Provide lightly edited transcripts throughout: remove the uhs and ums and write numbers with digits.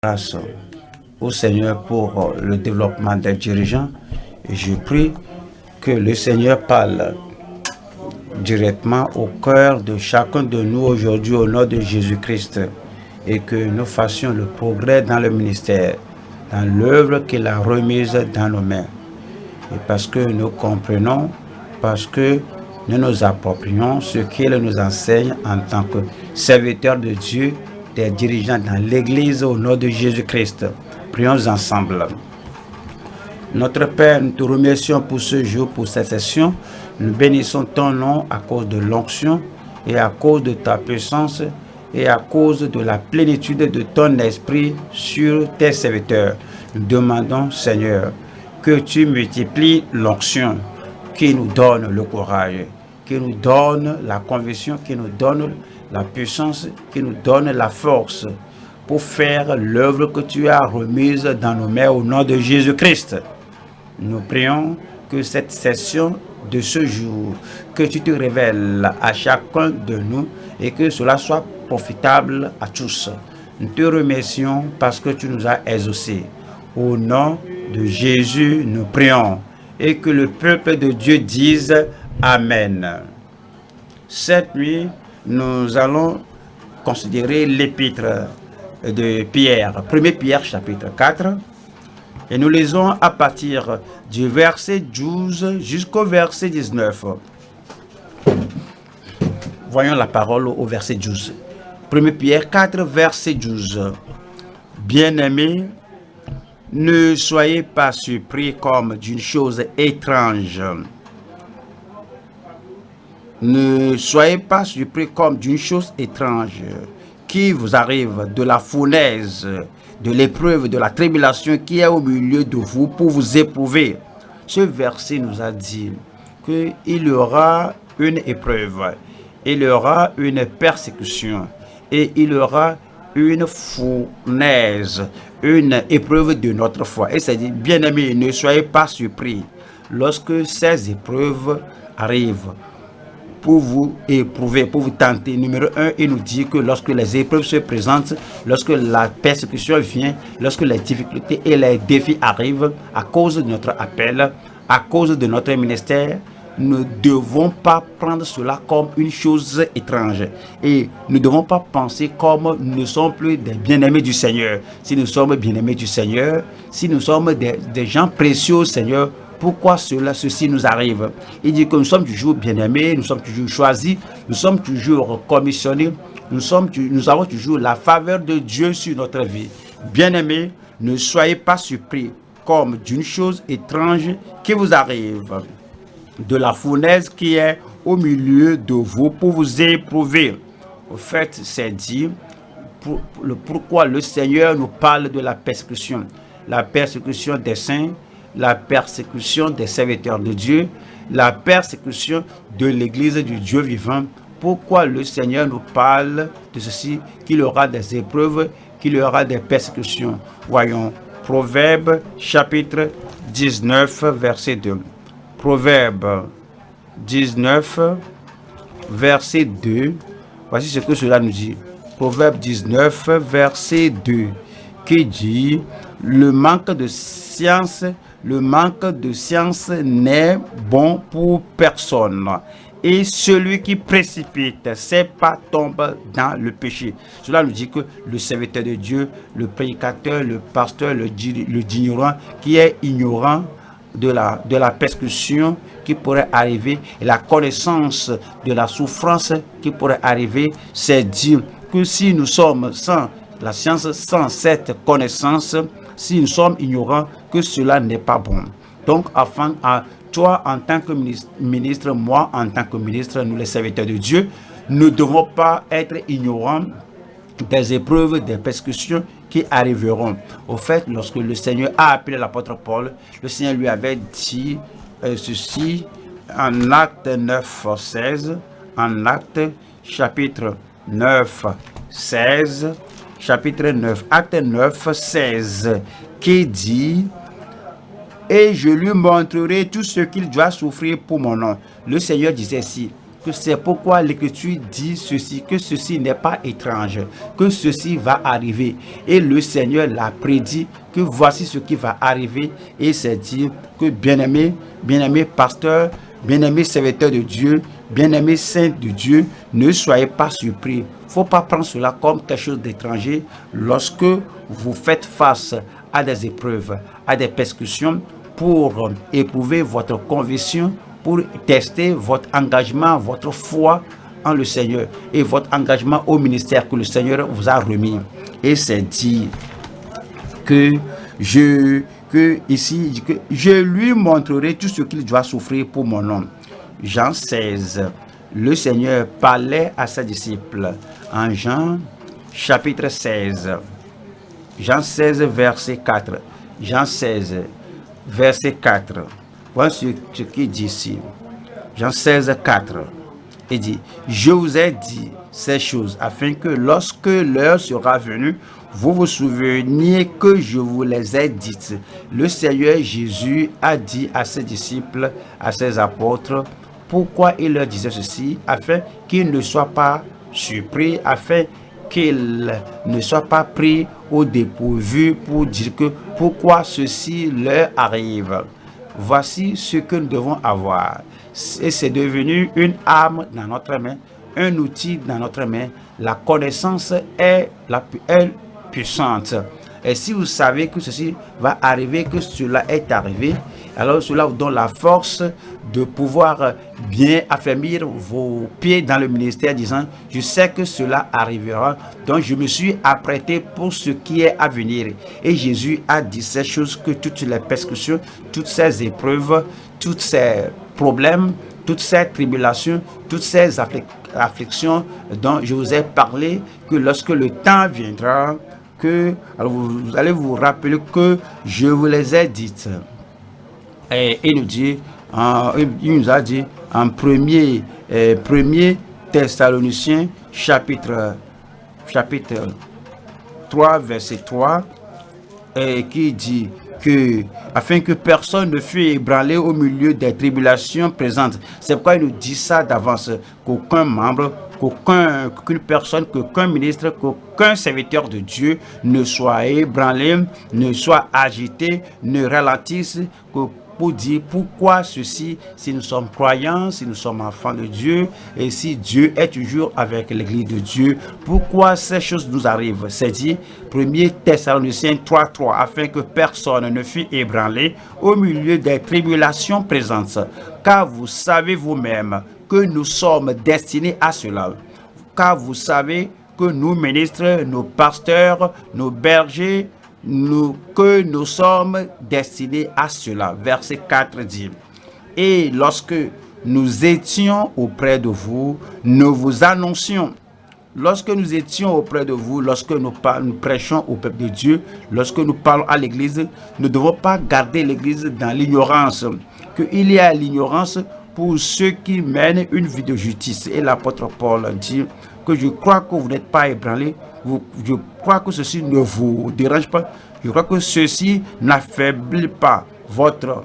Grâce au Seigneur pour le développement des dirigeants. Et je prie que le Seigneur parle directement au cœur de chacun de nous aujourd'hui au nom de Jésus-Christ et que nous fassions le progrès dans le ministère, dans l'œuvre qu'il a remise dans nos mains. Et parce que nous comprenons, parce que nous nous approprions ce qu'il nous enseigne en tant que serviteurs de Dieu, des dirigeants dans l'Église au nom de Jésus-Christ. Prions ensemble. Notre Père, nous te remercions pour ce jour, pour cette session. Nous bénissons ton nom à cause de l'onction et à cause de ta puissance et à cause de la plénitude de ton esprit sur tes serviteurs. Nous demandons, Seigneur, que tu multiplies l'onction qui nous donne le courage, qui nous donne la conviction, qui nous donne la puissance, qui nous donne la force pour faire l'œuvre que tu as remise dans nos mains au nom de Jésus-Christ. Nous prions que cette session de ce jour, que tu te révèles à chacun de nous et que cela soit profitable à tous. Nous te remercions parce que tu nous as exaucés. Au nom de Jésus, nous prions et que le peuple de Dieu dise Amen. Cette nuit, nous allons considérer l'épître de Pierre, 1 Pierre chapitre 4, et nous lisons à partir du verset 12 jusqu'au verset 19. Voyons la parole au verset 12. 1 Pierre 4, verset 12. Bien-aimés, ne soyez pas surpris comme d'une chose étrange. Ne soyez pas surpris comme d'une chose étrange qui vous arrive de la fournaise, de l'épreuve, de la tribulation qui est au milieu de vous pour vous éprouver. Ce verset nous a dit qu'il y aura une épreuve, il y aura une persécution et il y aura une fournaise, une épreuve de notre foi. Et c'est dit, bien-aimés, ne soyez pas surpris lorsque ces épreuves arrivent pour vous éprouver, pour vous tenter. Numéro 1, il nous dit que lorsque les épreuves se présentent, lorsque la persécution vient, lorsque les difficultés et les défis arrivent à cause de notre appel, à cause de notre ministère, nous ne devons pas prendre cela comme une chose étrange. Et nous ne devons pas penser comme nous ne sommes plus des bien-aimés du Seigneur. Si nous sommes bien-aimés du Seigneur, si nous sommes des gens précieux au Seigneur, pourquoi ceci nous arrive? Il dit que nous sommes toujours bien-aimés, nous sommes toujours choisis, nous sommes toujours commissionnés, nous avons toujours la faveur de Dieu sur notre vie. Bien-aimés, ne soyez pas surpris comme d'une chose étrange qui vous arrive, de la fournaise qui est au milieu de vous pour vous éprouver. Au fait, c'est dit pourquoi le Seigneur nous parle de la persécution des saints, la persécution des serviteurs de Dieu, la persécution de l'Église du Dieu vivant. Pourquoi le Seigneur nous parle de ceci, qu'il y aura des épreuves, qu'il y aura des persécutions. Voyons, Proverbe chapitre 19, verset 2. Proverbe 19, verset 2. Voici ce que cela nous dit. Proverbe 19, verset 2, qui dit, le manque de science n'est bon pour personne. Et celui qui précipite ses pas tombe dans le péché. Cela nous dit que le serviteur de Dieu, le prédicateur, le pasteur, le ignorant, qui est ignorant de la persécution qui pourrait arriver et la connaissance de la souffrance qui pourrait arriver, c'est dire que si nous sommes sans la science, sans cette connaissance, si nous sommes ignorants, que cela n'est pas bon. Donc, afin à toi en tant que ministre, moi en tant que ministre, nous les serviteurs de Dieu, ne devons pas être ignorants des épreuves, des persécutions qui arriveront. Au fait, lorsque le Seigneur a appelé l'apôtre Paul, le Seigneur lui avait dit ceci en Acte 9, 16, en Acte chapitre 9, 16, chapitre 9, Acte 9, 16, qui dit « Et je lui montrerai tout ce qu'il doit souffrir pour mon nom. » Le Seigneur disait ici, que c'est pourquoi l'Écriture dit ceci, que ceci n'est pas étrange, que ceci va arriver. Et le Seigneur l'a prédit que voici ce qui va arriver. Et c'est dit que bien-aimé pasteur, bien-aimé serviteur de Dieu, bien-aimé saint de Dieu, ne soyez pas surpris. Il ne faut pas prendre cela comme quelque chose d'étranger lorsque vous faites face à des épreuves, à des persécutions pour éprouver votre conviction, pour tester votre engagement, votre foi en le Seigneur et votre engagement au ministère que le Seigneur vous a remis. Et c'est dit que je lui montrerai tout ce qu'il doit souffrir pour mon nom. Jean 16, le Seigneur parlait à ses disciples en Jean chapitre 16. Jean 16, verset 4. Jean 16, verset 4. Voici ce qu'il dit ici. Jean 16, 4. Il dit, je vous ai dit ces choses afin que lorsque l'heure sera venue, vous vous souveniez que je vous les ai dites. Le Seigneur Jésus a dit à ses disciples, à ses apôtres, pourquoi il leur disait ceci, afin qu'ils ne soient pas surpris, afin qu'ils ne soient pas pris au dépourvu pour dire que pourquoi ceci leur arrive. Voici ce que nous devons avoir. Et c'est devenu une arme dans notre main, un outil dans notre main. La connaissance est puissante. Et si vous savez que ceci va arriver, que cela est arrivé, alors cela vous donne la force de pouvoir bien affermir vos pieds dans le ministère, disant, je sais que cela arrivera, donc je me suis apprêté pour ce qui est à venir. Et Jésus a dit ces choses, que toutes les persécutions, toutes ces épreuves, tous ces problèmes, toutes ces tribulations, toutes ces afflictions dont je vous ai parlé, que lorsque le temps viendra, alors vous allez vous rappeler que je vous les ai dites. Et il nous a dit en premier Thessaloniciens chapitre 3 verset 3 qui dit que afin que personne ne fût ébranlé au milieu des tribulations présentes. C'est pourquoi il nous dit ça d'avance, qu'aucun membre, qu'aucune personne, qu'aucun ministre, qu'aucun serviteur de Dieu ne soit ébranlé, ne soit agité, ne ralentisse, pour dire pourquoi ceci, si nous sommes croyants, si nous sommes enfants de Dieu, et si Dieu est toujours avec l'église de Dieu, pourquoi ces choses nous arrivent. C'est dit, 1 Thessaloniciens 3.3, afin que personne ne fût ébranlé au milieu des tribulations présentes, car vous savez vous-même que nous sommes destinés à cela, car vous savez que nous ministres, nos pasteurs, nos bergers, que nous sommes destinés à cela. Verset 4 dit, et lorsque nous étions auprès de vous, nous vous annoncions. Lorsque nous étions auprès de vous, lorsque nous prêchons au peuple de Dieu, lorsque nous parlons à l'église, nous ne devons pas garder l'église dans l'ignorance, qu'il y a l'ignorance pour ceux qui mènent une vie de justice. Et l'apôtre Paul dit que je crois que vous n'êtes pas ébranlés, je crois que ceci ne vous dérange pas, je crois que ceci n'affaiblit pas votre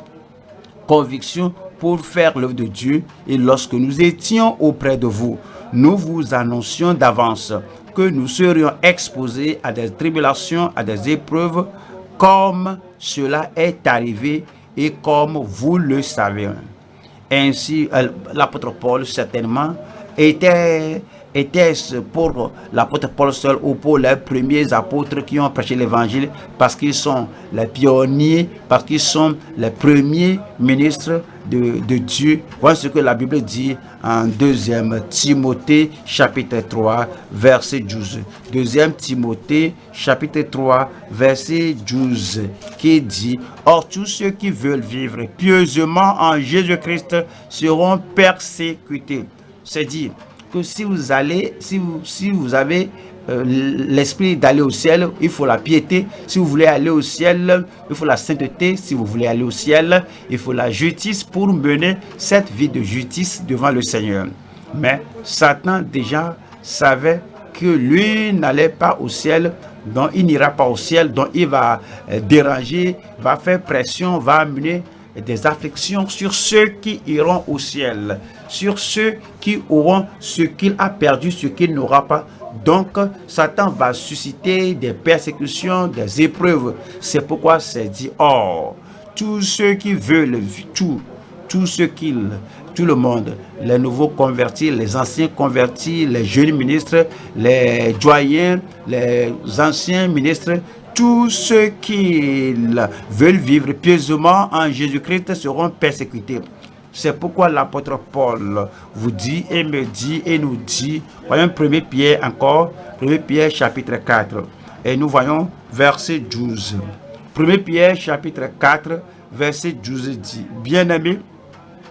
conviction pour faire l'œuvre de Dieu. Et lorsque nous étions auprès de vous, nous vous annoncions d'avance que nous serions exposés à des tribulations, à des épreuves, comme cela est arrivé et comme vous le savez. Ainsi, l'apôtre Paul certainement était-ce pour l'apôtre Paul seul ou pour les premiers apôtres qui ont prêché l'évangile, parce qu'ils sont les pionniers, parce qu'ils sont les premiers ministres de Dieu. Voilà ce que la Bible dit en 2 Timothée chapitre 3 verset 12. 2 Timothée chapitre 3 verset 12 qui dit, or tous ceux qui veulent vivre pieusement en Jésus-Christ seront persécutés. C'est dit que si vous avez l'esprit d'aller au ciel, il faut la piété. Si vous voulez aller au ciel, il faut la sainteté. Si vous voulez aller au ciel, il faut la justice pour mener cette vie de justice devant le Seigneur. Mais Satan déjà savait que lui n'allait pas au ciel, donc il n'ira pas au ciel, donc il va déranger, va faire pression, va amener des afflictions sur ceux qui iront au ciel, sur ceux qui auront ce qu'il a perdu, ce qu'il n'aura pas. Donc, Satan va susciter des persécutions, des épreuves. C'est pourquoi c'est dit, or, tous ceux qui veulent, tout le monde, les nouveaux convertis, les anciens convertis, les jeunes ministres, les doyens, les anciens ministres, tous ceux qui veulent vivre pieusement en Jésus-Christ seront persécutés. C'est pourquoi l'apôtre Paul vous dit et me dit et nous dit, voyons 1 Pierre encore, 1 Pierre chapitre 4, et nous voyons verset 12. 1 Pierre chapitre 4, verset 12 dit, bien-aimés,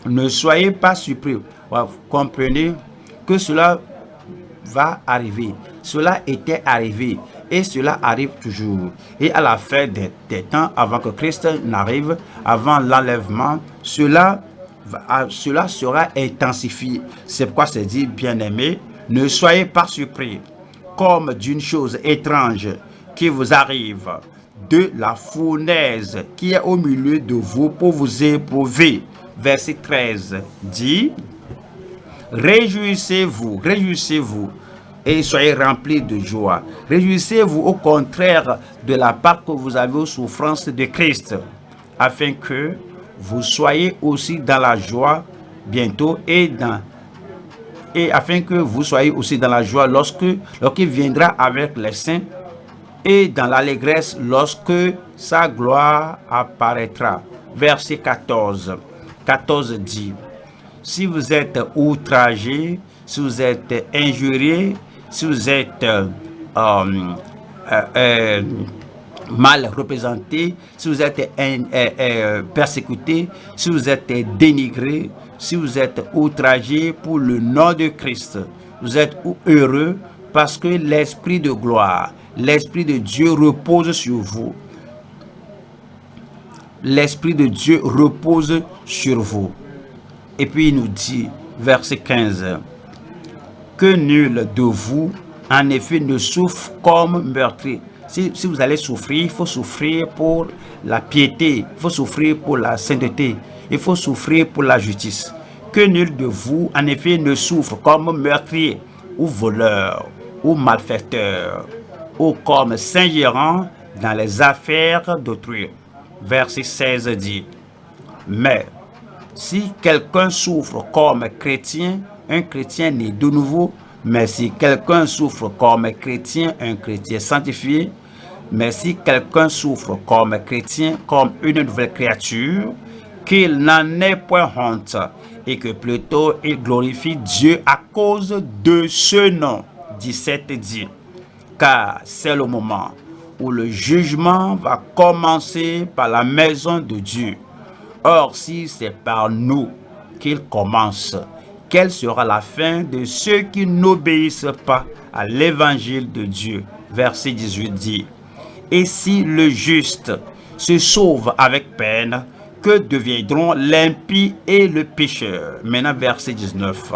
ne soyez pas surpris. Vous comprenez que cela va arriver. Cela était arrivé et cela arrive toujours. Et à la fin des temps, avant que Christ n'arrive, avant l'enlèvement, cela sera intensifié. C'est pourquoi c'est dit, bien-aimés, ne soyez pas surpris comme d'une chose étrange qui vous arrive, de la fournaise qui est au milieu de vous pour vous éprouver. Verset 13 dit, réjouissez-vous et soyez remplis de joie. Réjouissez-vous au contraire de la part que vous avez aux souffrances de Christ, afin que vous soyez aussi dans la joie bientôt et afin que vous soyez aussi dans la joie lorsqu'il viendra avec les saints et dans l'allégresse lorsque sa gloire apparaîtra. Verset 14 dit, si vous êtes outragé, si vous êtes injurié, si vous êtes mal représenté, si vous êtes persécuté, si vous êtes dénigré, si vous êtes outragé pour le nom de Christ, vous êtes heureux parce que l'Esprit de gloire, l'Esprit de Dieu repose sur vous. L'Esprit de Dieu repose sur vous. Et puis il nous dit, verset 15, que nul de vous, en effet, ne souffre comme meurtrier. Si vous allez souffrir, il faut souffrir pour la piété, il faut souffrir pour la sainteté, il faut souffrir pour la justice. Que nul de vous, en effet, ne souffre comme meurtrier, ou voleur, ou malfaiteur, ou comme s'ingérant dans les affaires d'autrui. Verset 16 dit, mais si quelqu'un souffre comme chrétien, un chrétien né de nouveau, mais si quelqu'un souffre comme chrétien, un chrétien sanctifié, mais si quelqu'un souffre comme chrétien, comme une nouvelle créature, qu'il n'en ait point honte, et que plutôt il glorifie Dieu à cause de ce nom. 17 dit, car c'est le moment où le jugement va commencer par la maison de Dieu. Or, si c'est par nous qu'il commence, quelle sera la fin de ceux qui n'obéissent pas à l'évangile de Dieu? Verset 18 dit, et si le juste se sauve avec peine, que deviendront l'impie et le pécheur? Maintenant, verset 19.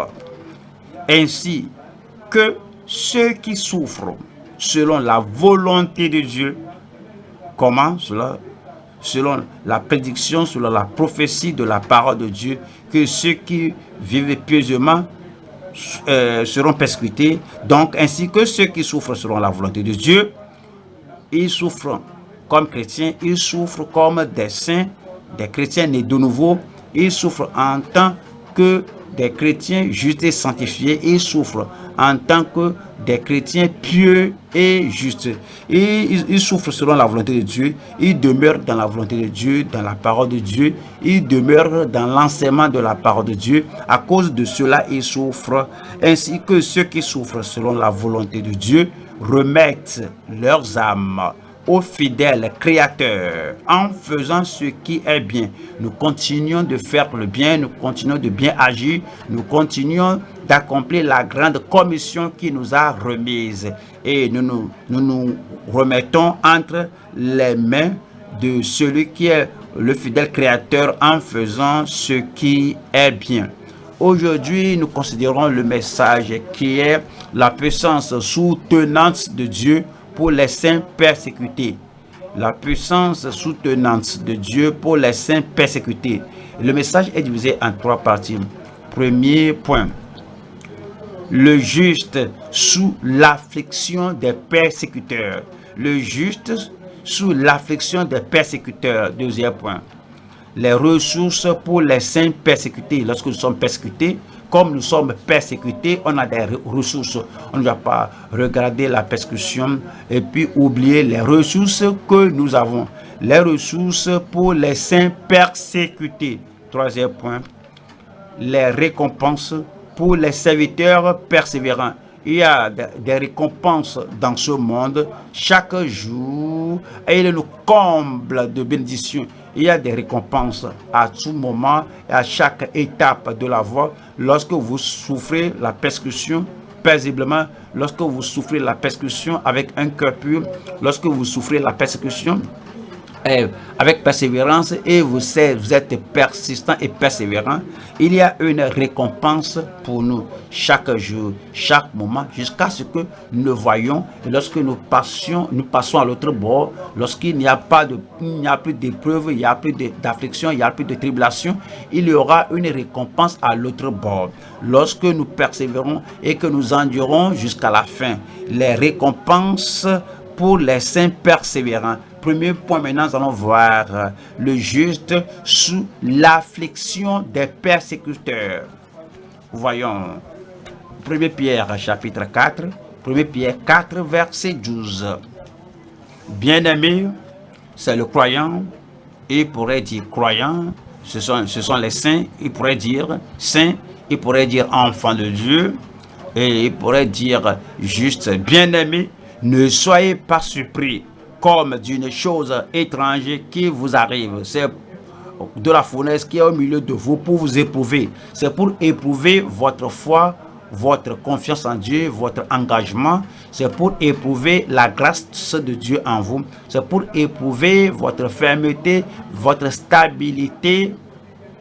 Ainsi que ceux qui souffrent selon la volonté de Dieu, comment cela? Selon la prédiction, selon la prophétie de la parole de Dieu, que ceux qui vivent pieusement seront persécutés. Donc, ainsi que ceux qui souffrent selon la volonté de Dieu, ils souffrent comme chrétiens, ils souffrent comme des saints, des chrétiens nés de nouveau, ils souffrent en tant que des chrétiens justes et sanctifiés, ils souffrent en tant que des chrétiens pieux et justes. Et ils souffrent selon la volonté de Dieu, ils demeurent dans la volonté de Dieu, dans la parole de Dieu, ils demeurent dans l'enseignement de la parole de Dieu. À cause de cela, ils souffrent, ainsi que ceux qui souffrent selon la volonté de Dieu remettent leurs âmes au fidèle Créateur en faisant ce qui est bien. Nous continuons de faire le bien, nous continuons de bien agir, nous continuons d'accomplir la grande commission qui nous a remise. Et nous nous remettons entre les mains de celui qui est le fidèle Créateur en faisant ce qui est bien. Aujourd'hui, nous considérons le message qui est la puissance soutenante de Dieu pour les saints persécutés. la puissance soutenante de Dieu pour les saints persécutés. Le message est divisé en 3 parties. Premier point, le juste sous l'affliction des persécuteurs. Le juste sous l'affliction des persécuteurs. Deuxième point, les ressources pour les saints persécutés. Lorsque nous sommes persécutés, comme nous sommes persécutés, on a des ressources. On ne va pas regarder la persécution et puis oublier les ressources que nous avons. Les ressources pour les saints persécutés. Troisième point, les récompenses pour les serviteurs persévérants. Il y a des récompenses dans ce monde chaque jour et il nous comble de bénédictions. Il y a des récompenses à tout moment et à chaque étape de la voie. Lorsque vous souffrez la persécution paisiblement, lorsque vous souffrez la persécution avec un cœur pur, lorsque vous souffrez la persécution avec persévérance et vous êtes persistant et persévérant, il y a une récompense pour nous chaque jour, chaque moment, jusqu'à ce que nous le voyons. Et lorsque nous passons à l'autre bord, lorsqu'il n'y a plus d'épreuves, il n'y a plus d'affliction, il n'y a plus de tribulation, il y aura une récompense à l'autre bord. Lorsque nous persévérons et que nous endurons jusqu'à la fin, les récompenses pour les saints persévérants. Premier point, maintenant, nous allons voir le juste sous l'affliction des persécuteurs. Voyons 1 Pierre chapitre 4, 1 Pierre 4, verset 12. Bien-aimé, c'est le croyant, il pourrait dire croyant, ce sont les saints, il pourrait dire saint, il pourrait dire enfant de Dieu, et il pourrait dire juste bien-aimé, ne soyez pas surpris comme d'une chose étrange qui vous arrive. C'est de la fournaise qui est au milieu de vous pour vous éprouver. C'est pour éprouver votre foi, votre confiance en Dieu, votre engagement. C'est pour éprouver la grâce de Dieu en vous. C'est pour éprouver votre fermeté, votre stabilité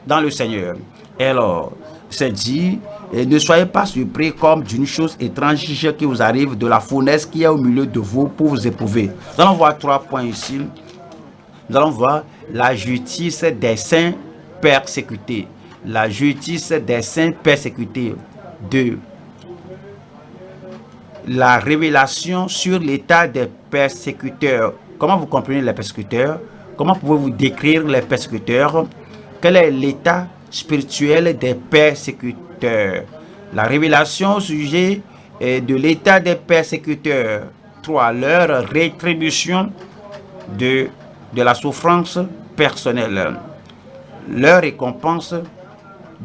dans le Seigneur. Et alors, c'est dit, et ne soyez pas surpris comme d'une chose étrange qui vous arrive, de la fournaise qui est au milieu de vous pour vous éprouver. Nous allons voir 3 points ici. Nous allons voir la justice des saints persécutés. La justice des saints persécutés. 2. La révélation sur l'état des persécuteurs. Comment vous comprenez les persécuteurs? Comment pouvez-vous décrire les persécuteurs? Quel est l'état spirituel des persécuteurs? La révélation au sujet de l'état des persécuteurs. 3. Leur rétribution de la souffrance personnelle. Leur récompense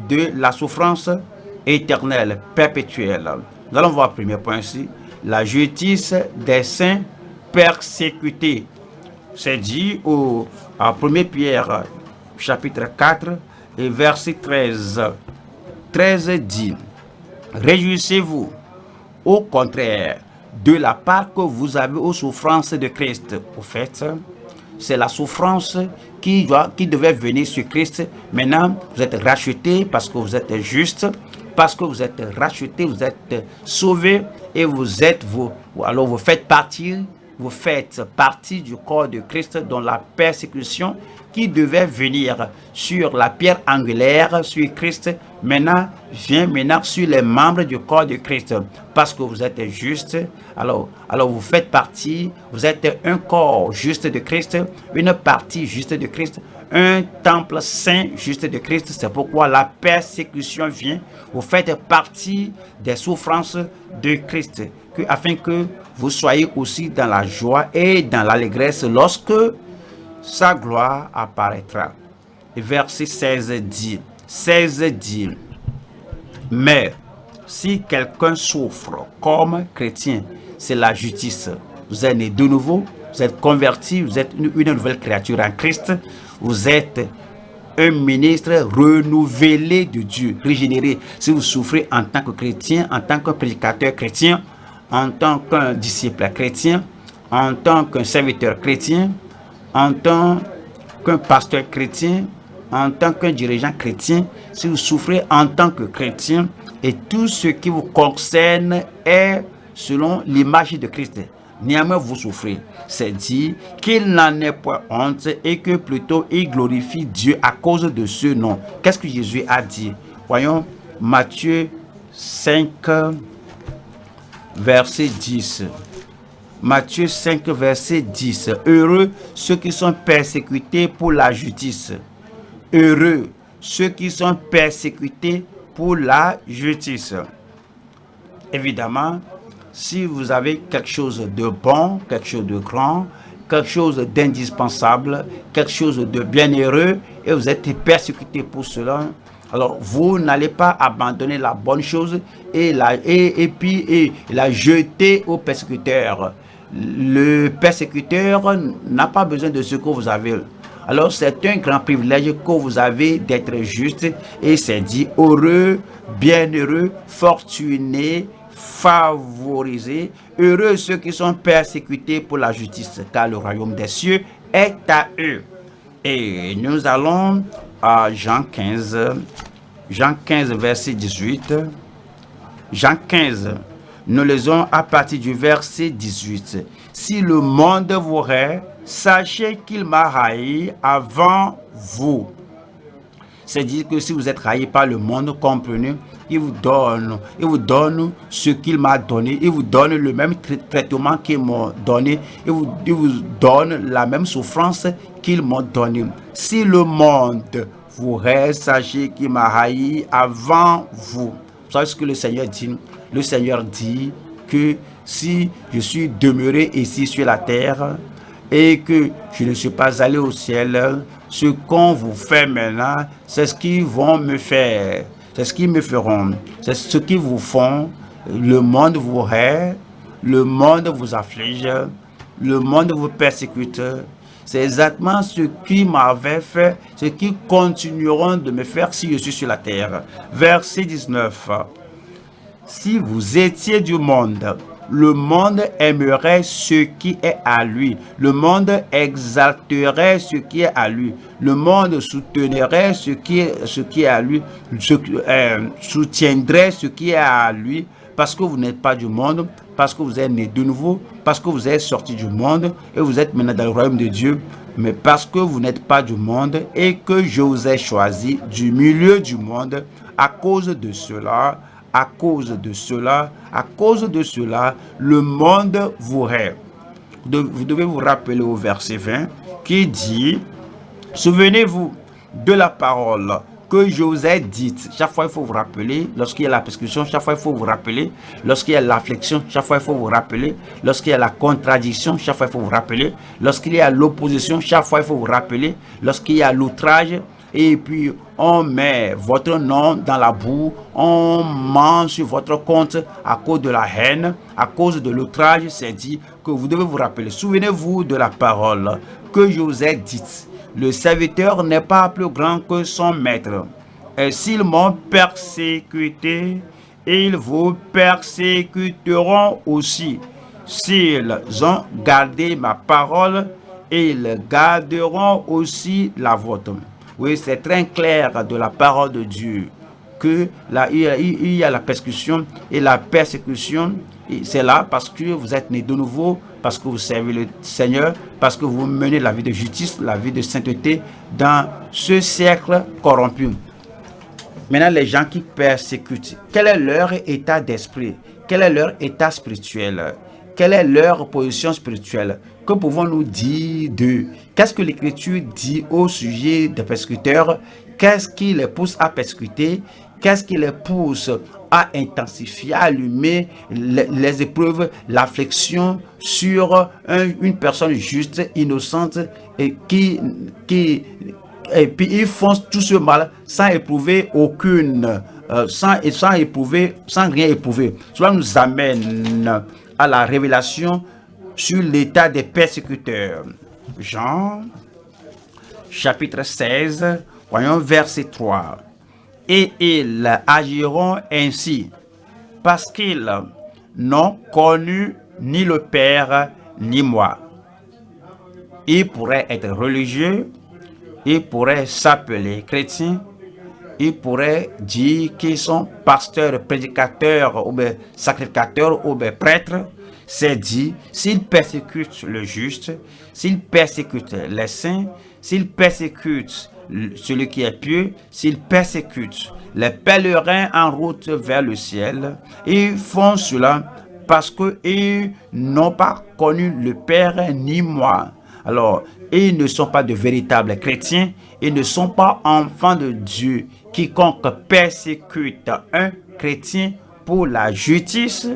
de la souffrance éternelle, perpétuelle. Nous allons voir le premier point ici. La justice des saints persécutés. C'est dit à 1 Pierre chapitre 4 et verset 13. 13 dit, réjouissez-vous au contraire de la part que vous avez aux souffrances de Christ. Au fait, c'est la souffrance qui devait venir sur Christ. Maintenant, vous êtes rachetés parce que vous êtes juste, parce que vous êtes rachetés, vous êtes sauvés et alors vous faites partie du corps de Christ, dont la persécution qui devait venir sur la pierre angulaire, sur Christ, maintenant vient sur les membres du corps de Christ. Parce que vous êtes juste, alors vous faites partie, vous êtes un corps juste de Christ, une partie juste de Christ, un temple saint juste de Christ. C'est pourquoi la persécution vient. Vous faites partie des souffrances de Christ, afin que vous soyez aussi dans la joie et dans l'allégresse lorsque sa gloire apparaîtra. Et verset 16 dit, mais si quelqu'un souffre comme chrétien, c'est la justice. Vous êtes né de nouveau, vous êtes converti, vous êtes une nouvelle créature en Christ, vous êtes un ministre renouvelé de Dieu, régénéré. Si vous souffrez en tant que chrétien, en tant que prédicateur chrétien, en tant qu'un disciple chrétien, en tant qu'un serviteur chrétien, en tant qu'un pasteur chrétien, en tant qu'un dirigeant chrétien, si vous souffrez en tant que chrétien, et tout ce qui vous concerne est selon l'image de Christ. néanmoins vous souffrez. C'est dit qu'il n'en ait point honte et que plutôt il glorifie Dieu à cause de ce nom. Qu'est-ce que Jésus a dit? Voyons Matthieu 5, verset 10. Matthieu 5, verset 10. Heureux ceux qui sont persécutés pour la justice. Heureux ceux qui sont persécutés pour la justice. Évidemment, si vous avez quelque chose de bon, quelque chose de grand, quelque chose d'indispensable, quelque chose de bienheureux, et vous êtes persécuté pour cela, alors vous n'allez pas abandonner la bonne chose et la jeter au persécuteur. Le persécuteur n'a pas besoin de ce que vous avez. Alors c'est un grand privilège que vous avez d'être juste, et c'est dit heureux, bienheureux, fortunés, favorisés, heureux ceux qui sont persécutés pour la justice, car le royaume des cieux est à eux. Et nous allons à Jean 15, verset 18. Jean 15, nous lisons à partir du verset 18. Si le monde vous hait, sachez qu'il m'a haï avant vous. C'est-à-dire que si vous êtes haï par le monde, comprenez, il vous donne ce qu'il m'a donné, il vous donne le même traitement qu'il m'a donné, il vous donne la même souffrance qu'il m'a donné. Si le monde vous hait, sachez qu'il m'a haï avant vous. Vous savez ce que le Seigneur dit? Le Seigneur dit que si je suis demeuré ici sur la terre et que je ne suis pas allé au ciel, ce qu'on vous fait maintenant, c'est ce qu'ils vont me faire. C'est ce qu'ils me feront. C'est ce qu'ils vous font. Le monde vous hait, le monde vous afflige, le monde vous persécute. C'est exactement ce qu'ils m'avaient fait, ce qu'ils continueront de me faire si je suis sur la terre. Verset 19. Si vous étiez du monde, le monde aimerait ce qui est à lui. Le monde exalterait ce qui est à lui. Le monde soutiendrait ce qui est à lui. Soutiendrait ce qui est à lui. Parce que vous n'êtes pas du monde, parce que vous êtes né de nouveau, parce que vous êtes sorti du monde et vous êtes maintenant dans le royaume de Dieu. Mais parce que vous n'êtes pas du monde et que je vous ai choisi du milieu du monde, à cause de cela, le monde vous hait. Vous devez vous rappeler au verset 20 qui dit, souvenez-vous de la parole que je vous ai dite. Chaque fois, il faut vous rappeler. Lorsqu'il y a la persécution, chaque fois, il faut vous rappeler. Lorsqu'il y a l'affliction, chaque fois, il faut vous rappeler. Lorsqu'il y a la contradiction, chaque fois, il faut vous rappeler. Lorsqu'il y a l'opposition, chaque fois, il faut vous rappeler. Lorsqu'il y a l'outrage, et puis on met votre nom dans la boue, on ment sur votre compte à cause de la haine, à cause de l'outrage. C'est dit que vous devez vous rappeler. Souvenez-vous de la parole que je vous ai dite. Le serviteur n'est pas plus grand que son maître. Et s'ils m'ont persécuté, ils vous persécuteront aussi. S'ils ont gardé ma parole, ils garderont aussi la vôtre. Oui, c'est très clair de la parole de Dieu que là, il y a la persécution, et la persécution, c'est là parce que vous êtes né de nouveau, parce que vous servez le Seigneur, parce que vous menez la vie de justice, la vie de sainteté dans ce siècle corrompu. Maintenant, les gens qui persécutent, quel est leur état d'esprit? Quel est leur état spirituel? Quelle est leur position spirituelle? Que pouvons-nous dire d'eux? Qu'est-ce que l'Écriture dit au sujet des persécuteurs? Qu'est-ce qui les pousse à persécuter? Qu'est-ce qui les pousse à intensifier, à allumer les épreuves, l'affliction sur une personne juste, innocente, et et puis ils font tout ce mal sans éprouver sans rien éprouver. Cela nous amène à la révélation sur l'état des persécuteurs. Jean, chapitre 16, voyons verset 3. Et ils agiront ainsi, parce qu'ils n'ont connu ni le Père, ni moi. Ils pourraient être religieux, ils pourraient s'appeler chrétiens, ils pourraient dire qu'ils sont pasteurs, prédicateurs, ou bien sacrificateurs, ou bien prêtres. c'est dit, s'ils persécutent le juste, s'ils persécutent les saints, s'ils persécutent celui qui est pieux, s'ils persécutent les pèlerins en route vers le ciel, ils font cela parce qu'ils n'ont pas connu le Père ni moi. Alors, ils ne sont pas de véritables chrétiens, ils ne sont pas enfants de Dieu. Quiconque persécute un chrétien pour la justice,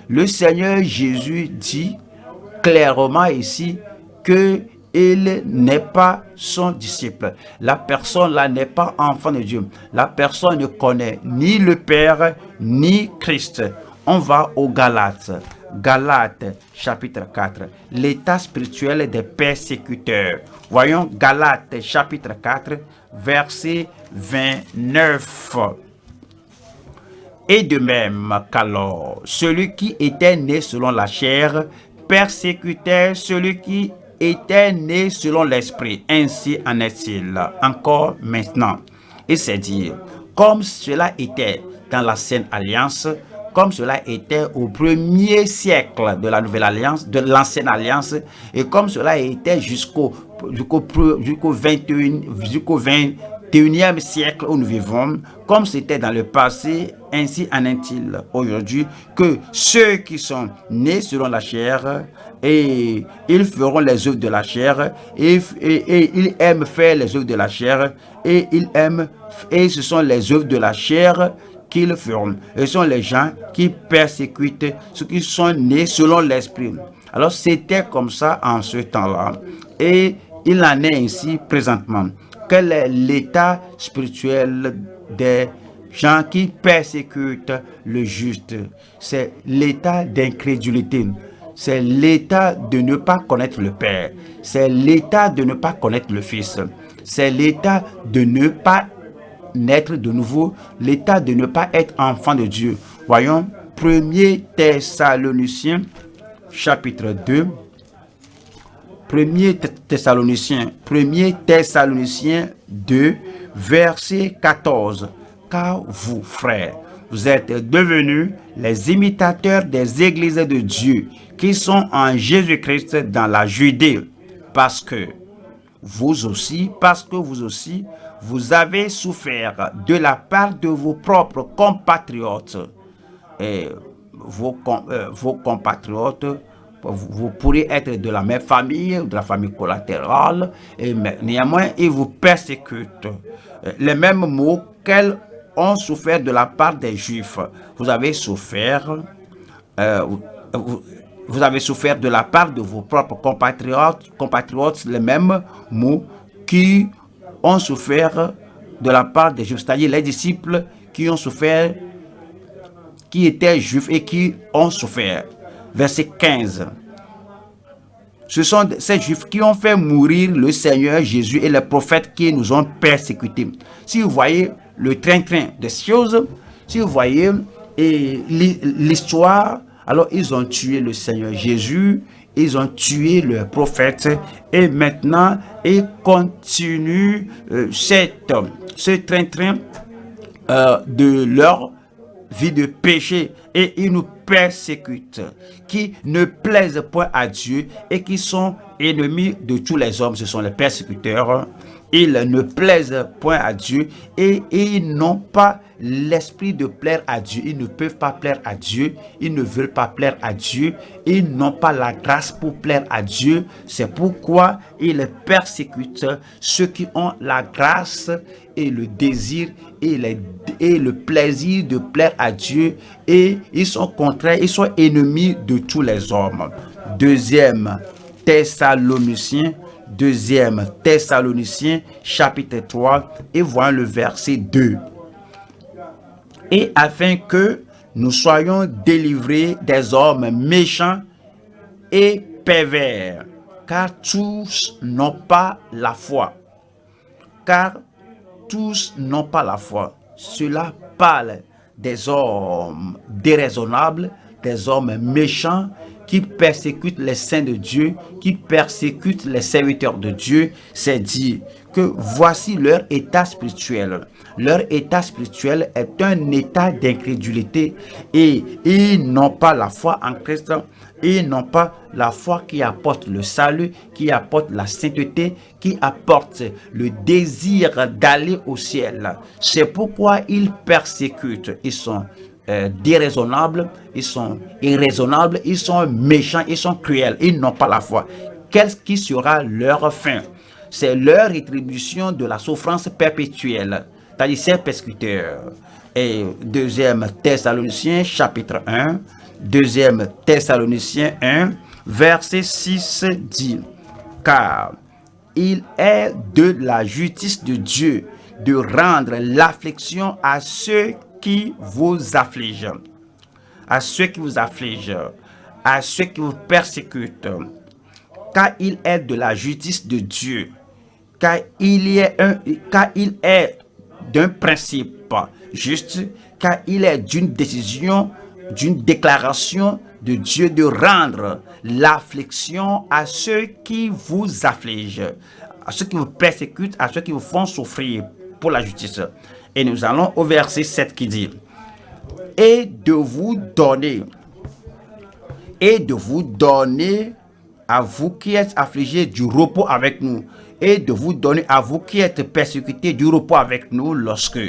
le Seigneur Jésus dit clairement ici que il n'est pas son disciple. La personne là n'est pas enfant de Dieu. La personne ne connaît ni le Père ni Christ. On va aux Galates. Galates chapitre 4. L'état spirituel des persécuteurs. Voyons Galates chapitre 4 verset 29. Et de même qu'alors, celui qui était né selon la chair persécutait celui qui était né selon l'esprit. Ainsi en est-il encore maintenant. Et c'est dire, comme cela était dans l'ancienne alliance, comme cela était au premier siècle de la nouvelle alliance, de l'ancienne alliance, et comme cela était jusqu'au 21e siècle où nous vivons, comme c'était dans le passé, ainsi en est-il aujourd'hui, que ceux qui sont nés selon la chair, et ils feront les œuvres de la chair, et ils aiment faire les œuvres de la chair, et ce sont les œuvres de la chair qu'ils feront. Ce sont les gens qui persécutent ceux qui sont nés selon l'esprit. Alors c'était comme ça en ce temps-là, et il en est ainsi présentement. Quel est l'état spirituel des gens qui persécutent le juste? C'est l'état d'incrédulité. C'est l'état de ne pas connaître le Père. C'est l'état de ne pas connaître le Fils. C'est l'état de ne pas naître de nouveau. L'état de ne pas être enfant de Dieu. Voyons, 1er Thessaloniciens, chapitre 2. 1er Thessaloniciens 2, verset 14. Car vous, frères, vous êtes devenus les imitateurs des églises de Dieu qui sont en Jésus-Christ dans la Judée, parce que vous aussi, vous avez souffert de la part de vos propres compatriotes. Et vos compatriotes, vous pourrez être de la même famille, de la famille collatérale, et néanmoins, ils vous persécutent. Les mêmes mots qu'elles ont souffert de la part des Juifs. Vous avez souffert de la part de vos propres compatriotes, les mêmes mots qui ont souffert de la part des Juifs, c'est-à-dire les disciples qui ont souffert, qui étaient Juifs et qui ont souffert. Verset 15. Ce sont ces Juifs qui ont fait mourir le Seigneur Jésus et les prophètes qui nous ont persécutés. Si vous voyez le train-train des choses, si vous voyez l'histoire, alors ils ont tué le Seigneur Jésus, ils ont tué le prophète, et maintenant ils continuent ce train-train de leur vie de péché, et ils nous persécutent, qui ne plaisent point à Dieu et qui sont ennemis de tous les hommes. Ce sont les persécuteurs. Ils ne plaisent point à Dieu et ils n'ont pas l'esprit de plaire à Dieu. Ils ne peuvent pas plaire à Dieu. Ils ne veulent pas plaire à Dieu. Ils n'ont pas la grâce pour plaire à Dieu. C'est pourquoi ils persécutent ceux qui ont la grâce et le désir et le plaisir de plaire à Dieu, et ils sont contraires, ils sont ennemis de tous les hommes. Deuxième Thessaloniciens chapitre 3, et voyons le verset 2. Et afin que nous soyons délivrés des hommes méchants et pervers, car tous n'ont pas la foi. Cela parle des hommes déraisonnables, des hommes méchants qui persécutent les saints de Dieu, qui persécutent les serviteurs de Dieu. C'est dire que voici leur état spirituel. Leur état spirituel est un état d'incrédulité et ils n'ont pas la foi en Christ. Ils n'ont pas la foi qui apporte le salut, qui apporte la sainteté, qui apporte le désir d'aller au ciel. C'est pourquoi ils persécutent. Ils sont déraisonnables, ils sont irraisonnables, ils sont méchants, ils sont cruels. Ils n'ont pas la foi. Quelle qui sera leur fin? C'est leur rétribution de la souffrance perpétuelle. C'est-à-dire ces persécuteurs. Et 2 Thessaloniciens chapitre 1, 2 Thessaloniciens 1, verset 6 dit, car il est de la justice de Dieu de rendre l'affliction à ceux qui vous affligent, à ceux qui vous affligent, à ceux qui vous persécutent, car il est de la justice de Dieu, car il est d'un principe juste, car il est d'une décision, d'une déclaration de Dieu de rendre l'affliction à ceux qui vous affligent, à ceux qui vous persécutent, à ceux qui vous font souffrir pour la justice. Et nous allons au verset 7 qui dit, et de vous donner à vous qui êtes affligés du repos avec nous, et de vous donner à vous qui êtes persécutés du repos avec nous lorsque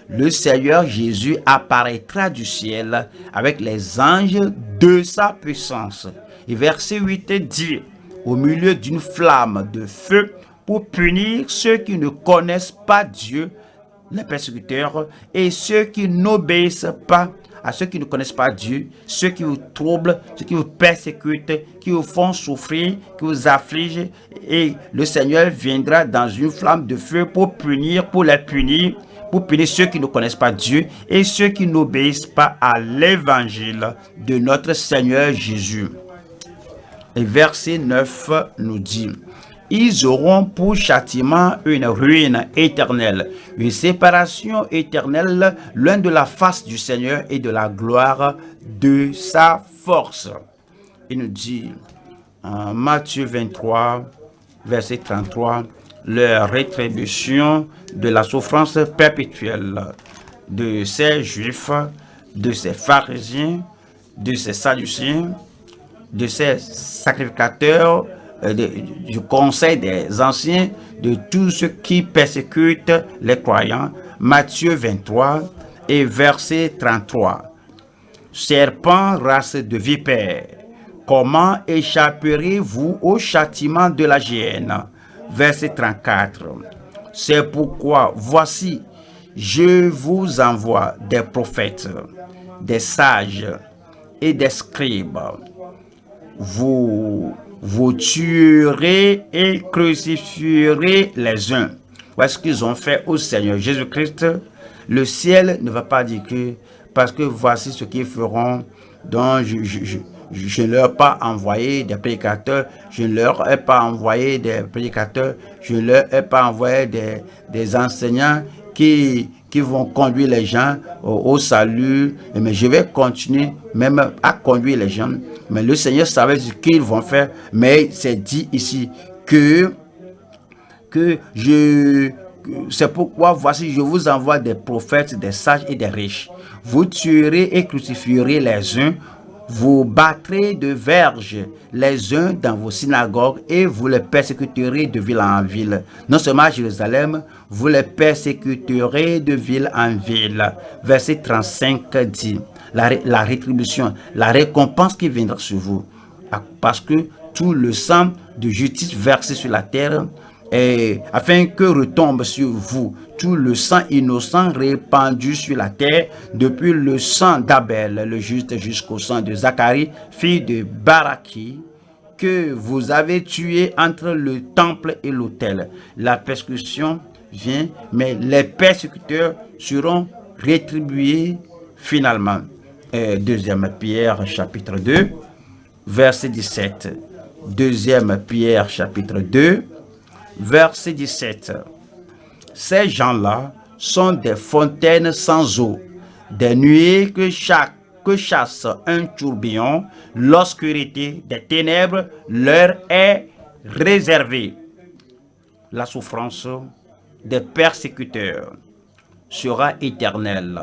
le Seigneur Jésus apparaîtra du ciel avec les anges de sa puissance. Et verset 8 dit, au milieu d'une flamme de feu pour punir ceux qui ne connaissent pas Dieu, les persécuteurs, et ceux qui n'obéissent pas à ceux qui ne connaissent pas Dieu, ceux qui vous troublent, ceux qui vous persécutent, qui vous font souffrir, qui vous affligent, et le Seigneur viendra dans une flamme de feu pour punir ceux qui ne connaissent pas Dieu et ceux qui n'obéissent pas à l'évangile de notre Seigneur Jésus. Et verset 9 nous dit, ils auront pour châtiment une ruine éternelle, une séparation éternelle loin de la face du Seigneur et de la gloire de sa force. Il nous dit en Matthieu 23, verset 33, leur rétribution de la souffrance perpétuelle de ces Juifs, de ces pharisiens, de ces sadduciens, de ces sacrificateurs, du conseil des anciens, de tous ceux qui persécutent les croyants. Matthieu 23 et verset 33. Serpents, race de vipères, comment échapperez-vous au châtiment de la géhenne? Verset 34. C'est pourquoi, voici, je vous envoie des prophètes, des sages et des scribes. Vous tuerez et crucifierez les uns. Voilà ce qu'ils ont fait au Seigneur Jésus-Christ. Le ciel ne va pas dire que, parce que voici ce qu'ils feront, donc je ne leur ai pas envoyé des prédicateurs, je ne leur ai pas envoyé des prédicateurs, je ne leur ai pas envoyé des enseignants qui vont conduire les gens au salut, mais je vais continuer même à conduire les gens. Mais le Seigneur savait ce qu'ils vont faire, mais c'est dit ici que c'est pourquoi voici je vous envoie des prophètes, des sages et des riches. Vous tuerez et crucifierez les uns, vous battrez de verges les uns dans vos synagogues et vous les persécuterez de ville en ville. Non seulement à Jérusalem, vous les persécuterez de ville en ville. Verset 35 dit, la rétribution, la récompense qui viendra sur vous. Parce que tout le sang de justice versé sur la terre, et afin que retombe sur vous tout le sang innocent répandu sur la terre, depuis le sang d'Abel, le juste, jusqu'au sang de Zacharie, fille de Baraki, que vous avez tué entre le temple et l'autel. La persécution vient, mais les persécuteurs seront rétribués finalement. 2 Pierre chapitre 2, verset 17. 2 Pierre chapitre 2, verset 17. Ces gens-là sont des fontaines sans eau, des nuées que chasse un tourbillon, l'obscurité des ténèbres leur est réservée. La souffrance des persécuteurs sera éternelle,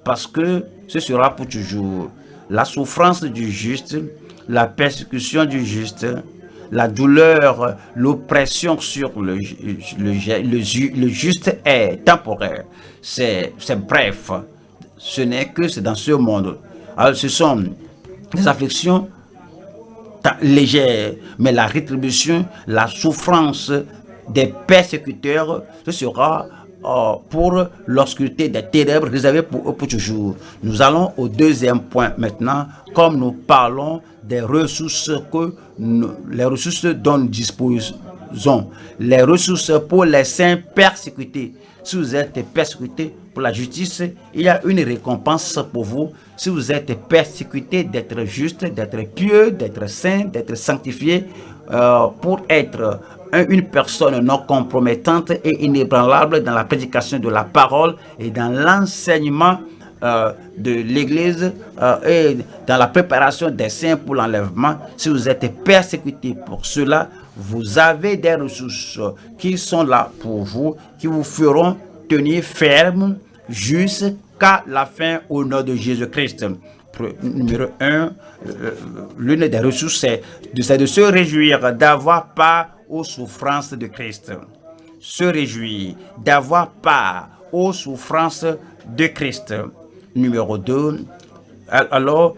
parce que ce sera pour toujours. La souffrance du juste, la persécution du juste, la douleur, l'oppression sur le juste est temporaire. C'est bref. Ce n'est que c'est dans ce monde. Alors, ce sont des afflictions légères, mais la rétribution, la souffrance des persécuteurs, ce sera pour l'obscurité des ténèbres réservée pour eux pour toujours. Nous allons au deuxième point maintenant, comme nous parlons des ressources les ressources dont nous disposons, les ressources pour les saints persécutés. Si vous êtes persécuté pour la justice, il y a une récompense pour vous. Si vous êtes persécuté d'être juste, d'être pieux, d'être saint, d'être sanctifié, pour être une personne non compromettante et inébranlable dans la prédication de la parole et dans l'enseignement de l'Église et dans la préparation des saints pour l'enlèvement. Si vous êtes persécuté pour cela, vous avez des ressources qui sont là pour vous, qui vous feront tenir ferme jusqu'à la fin au nom de Jésus-Christ. Numéro 1, l'une des ressources, c'est de se réjouir d'avoir part aux souffrances de Christ. Se réjouir d'avoir part aux souffrances de Christ. Numéro 2, alors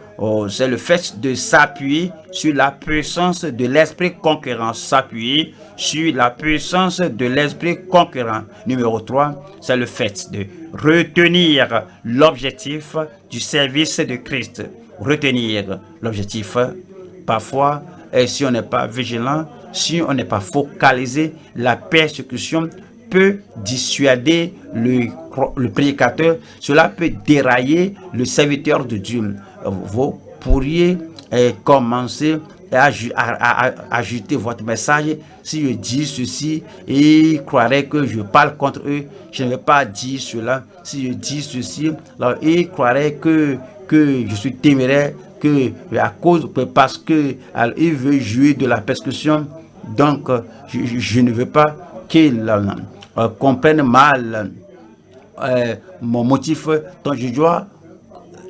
c'est le fait de s'appuyer sur la puissance de l'esprit conquérant. S'appuyer sur la puissance de l'esprit conquérant. Numéro 3, c'est le fait de retenir l'objectif du service de Christ. Retenir l'objectif. Parfois, et si on n'est pas vigilant, si on n'est pas focalisé, la persécution peut dissuader le prédicateur, cela peut dérailler le serviteur de Dieu. Vous pourriez commencer à ajouter votre message. Si je dis ceci, ils croiraient que je parle contre eux. Je ne vais pas dire cela. Si je dis ceci, alors ils croiraient que je suis téméraire, parce que il veut jouir de la persécution. Donc, je ne veux pas qu'ils comprennent mal mon motif. Donc, je dois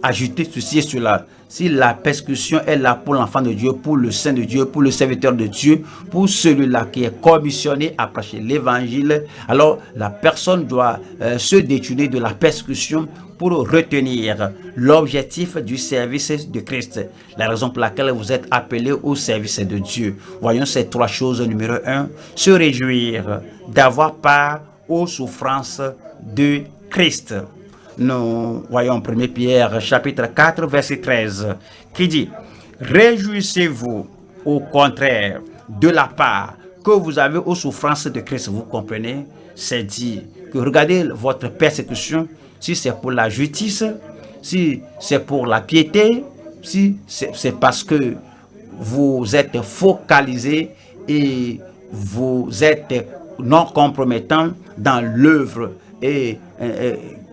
ajouter ceci et cela. Si la persécution est là pour l'enfant de Dieu, pour le saint de Dieu, pour le serviteur de Dieu, pour celui-là qui est commissionné à prêcher l'évangile, alors la personne doit se détourner de la persécution pour retenir l'objectif du service de Christ. La raison pour laquelle vous êtes appelé au service de Dieu. Voyons ces trois choses. Numéro 1, se réjouir d'avoir part aux souffrances de Christ. Nous voyons 1 Pierre chapitre 4 verset 13 qui dit: réjouissez-vous au contraire de la part que vous avez aux souffrances de Christ. Vous comprenez? C'est dit que regardez votre persécution, si c'est pour la justice, si c'est pour la piété, si c'est parce que vous êtes focalisé et vous êtes non compromettant dans l'œuvre et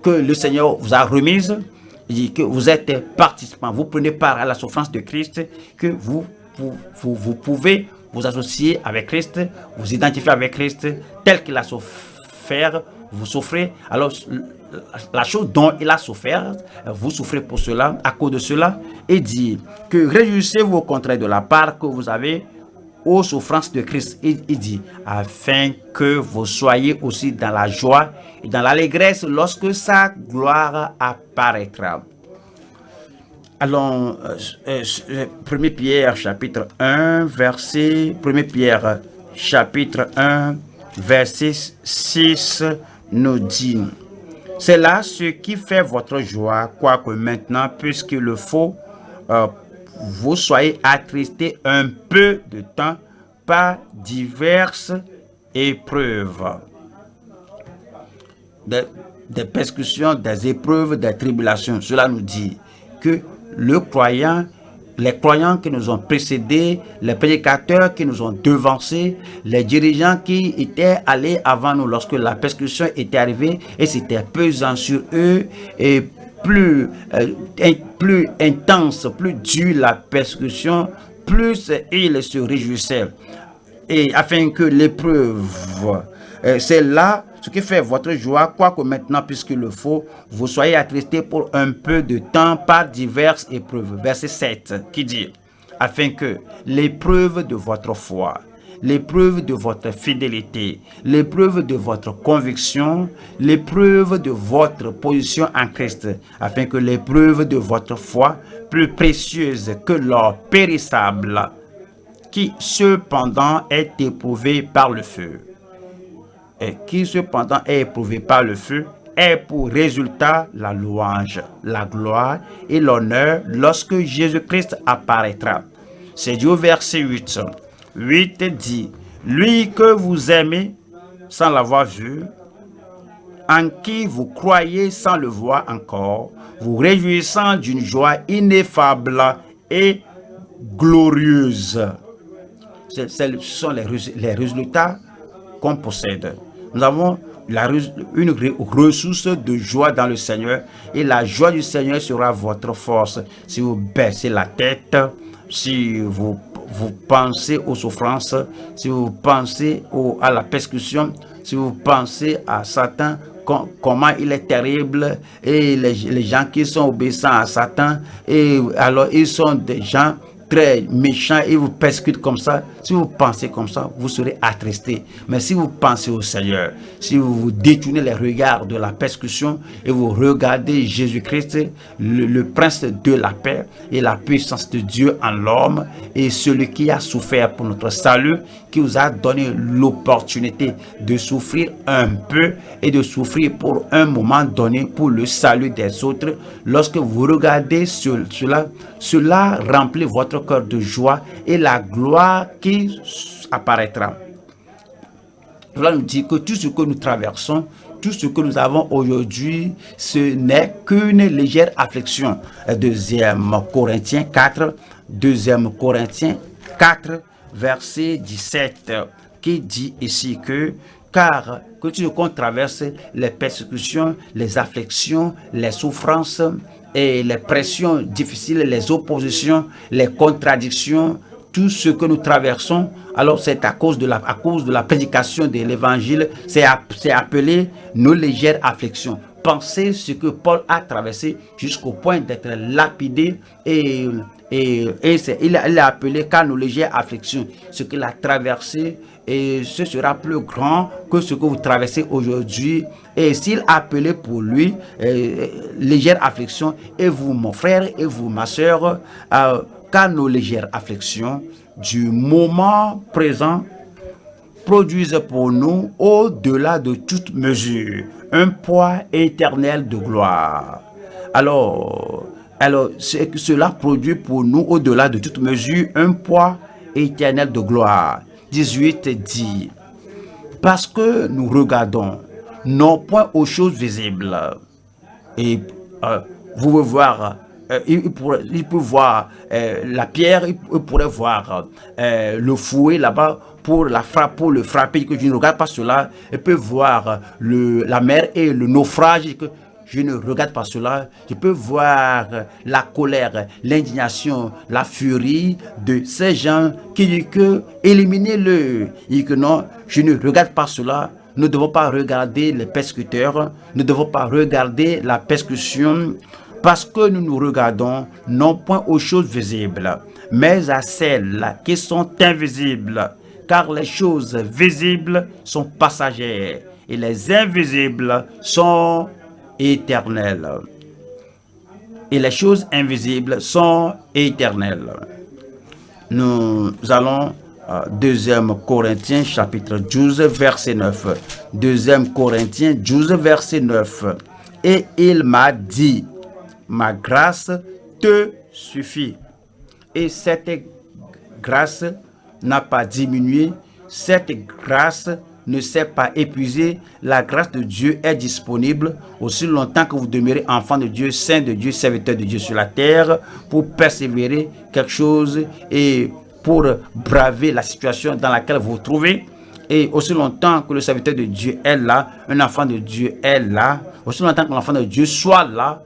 que le Seigneur vous a remise, il dit que vous êtes participant, vous prenez part à la souffrance de Christ, que vous pouvez vous associer avec Christ, vous identifier avec Christ, tel qu'il a souffert, vous souffrez. Alors, la chose dont il a souffert, vous souffrez pour cela, à cause de cela, et dit que réjouissez-vous au contraire de la part que vous avez aux souffrances de Christ. Il dit, afin que vous soyez aussi dans la joie et dans l'allégresse lorsque sa gloire apparaîtra. Allons, 1 Pierre chapitre 1, verset 1 Pierre chapitre 1, verset 6 nous dit: c'est là ce qui fait votre joie, quoique maintenant, puisqu'il le faut, vous soyez attristés un peu de temps par diverses épreuves, des persécutions, des épreuves, des tribulations. Cela nous dit que les croyants qui nous ont précédés, les prédicateurs qui nous ont devancés, les dirigeants qui étaient allés avant nous lorsque la persécution était arrivée et c'était pesant sur eux, et plus intense, plus dure la persécution, plus ils se réjouissaient. Et afin que l'épreuve, c'est là ce qui fait votre joie, quoique maintenant, puisqu'il le faut, vous soyez attristés pour un peu de temps par diverses épreuves. Verset 7 qui dit: afin que l'épreuve de votre foi, l'épreuve de votre fidélité, l'épreuve de votre conviction, l'épreuve de votre position en Christ, afin que l'épreuve de votre foi, plus précieuse que l'or périssable, qui cependant est éprouvé par le feu, et qui cependant est éprouvé par le feu, est pour résultat la louange, la gloire et l'honneur lorsque Jésus-Christ apparaîtra. C'est dit au verset 8. 8 dit, lui que vous aimez sans l'avoir vu, en qui vous croyez sans le voir encore, vous réjouissant d'une joie ineffable et glorieuse. Ce sont les résultats qu'on possède. Nous avons une ressource de joie dans le Seigneur, et la joie du Seigneur sera votre force. Si vous baissez la tête, si vous pensez aux souffrances, si vous pensez à la persécution, si vous pensez à Satan, comment il est terrible, et les gens qui sont obéissants à Satan, et alors ils sont des gens très méchants et vous persécutent comme ça. Si vous pensez comme ça, vous serez attristé. Mais si vous pensez au Seigneur, si vous détournez les regards de la persécution et vous regardez Jésus-Christ, le prince de la paix et la puissance de Dieu en l'homme, et celui qui a souffert pour notre salut, qui vous a donné l'opportunité de souffrir un peu et de souffrir pour un moment donné pour le salut des autres, lorsque vous regardez cela remplit votre cœur de joie et la gloire qui apparaîtra. Cela nous dit que tout ce que nous traversons, tout ce que nous avons aujourd'hui, ce n'est qu'une légère affliction. 2 Corinthiens 4, verset 17, qui dit ici que car que tout ce qu'on traverse, les persécutions, les afflictions, les souffrances et les pressions difficiles, les oppositions, les contradictions, tout ce que nous traversons, alors c'est à cause de la prédication de l'évangile, c'est appelé nos légères afflictions. Pensez ce que Paul a traversé jusqu'au point d'être lapidé, et il a appelé qu'à nos légères afflictions. Ce qu'il a traversé, et ce sera plus grand que ce que vous traversez aujourd'hui. Et s'il a appelé pour lui légère affliction, et vous mon frère et vous ma soeur, qu'à nos légères afflictions du moment présent produisent pour nous, au-delà de toute mesure, un poids éternel de gloire. Alors cela produit pour nous, au-delà de toute mesure, un poids éternel de gloire. 18 dit, parce que nous regardons non point aux choses visibles. Et vous pouvez voir, il peut voir la pierre, il pourrait voir le fouet là-bas pour le frapper, que je ne regarde pas cela. Il peut voir la mer et le naufrage, que je ne regarde pas cela. Je peux voir la colère, l'indignation, la furie de ces gens qui disent que éliminez-le. Et que non, je ne regarde pas cela. Nous ne devons pas regarder les persécuteurs. Nous ne devons pas regarder la persécution, parce que nous nous regardons non point aux choses visibles, mais à celles qui sont invisibles. Car les choses visibles sont passagères et les invisibles sont éternelles. Et les choses invisibles sont éternelles. Nous allons 2 Corinthiens chapitre 12 verset 9. 2 Corinthiens 12 verset 9. Et il m'a dit, ma grâce te suffit. Et cette grâce n'a pas diminué, cette grâce ne s'est pas épuisée. La grâce de Dieu est disponible aussi longtemps que vous demeurez enfant de Dieu, saint de Dieu, serviteur de Dieu sur la terre, pour persévérer quelque chose et pour braver la situation dans laquelle vous vous trouvez. Et aussi longtemps que le serviteur de Dieu est là, un enfant de Dieu est là, aussi longtemps que l'enfant de Dieu soit là,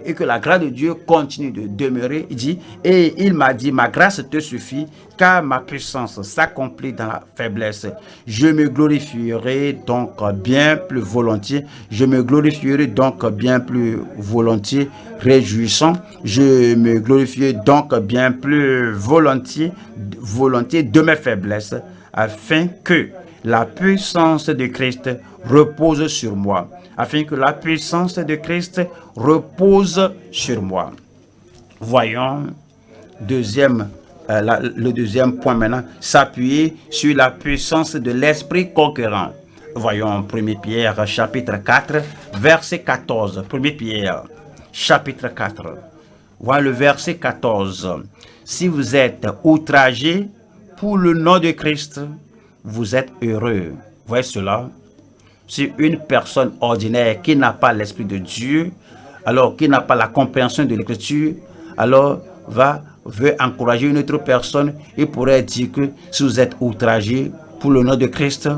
et que la grâce de Dieu continue de demeurer. Il dit, et il m'a dit, ma grâce te suffit, car ma puissance s'accomplit dans la faiblesse. Je me glorifierai donc bien plus volontiers. Je me glorifierai donc bien plus volontiers, réjouissant. Je me glorifierai donc bien plus volontiers de mes faiblesses, afin que la puissance de Christ repose sur moi. Afin que la puissance de Christ repose sur moi. Voyons le deuxième point maintenant, s'appuyer sur la puissance de l'esprit conquérant. Voyons 1 Pierre chapitre 4, verset 14. 1 Pierre chapitre 4. Voyons le verset 14. Si vous êtes outragés pour le nom de Christ, vous êtes heureux. Voyez cela. Si une personne ordinaire qui n'a pas l'Esprit de Dieu, alors qui n'a pas la compréhension de l'Écriture, alors veut encourager une autre personne, il pourrait dire que si vous êtes outragé pour le nom de Christ,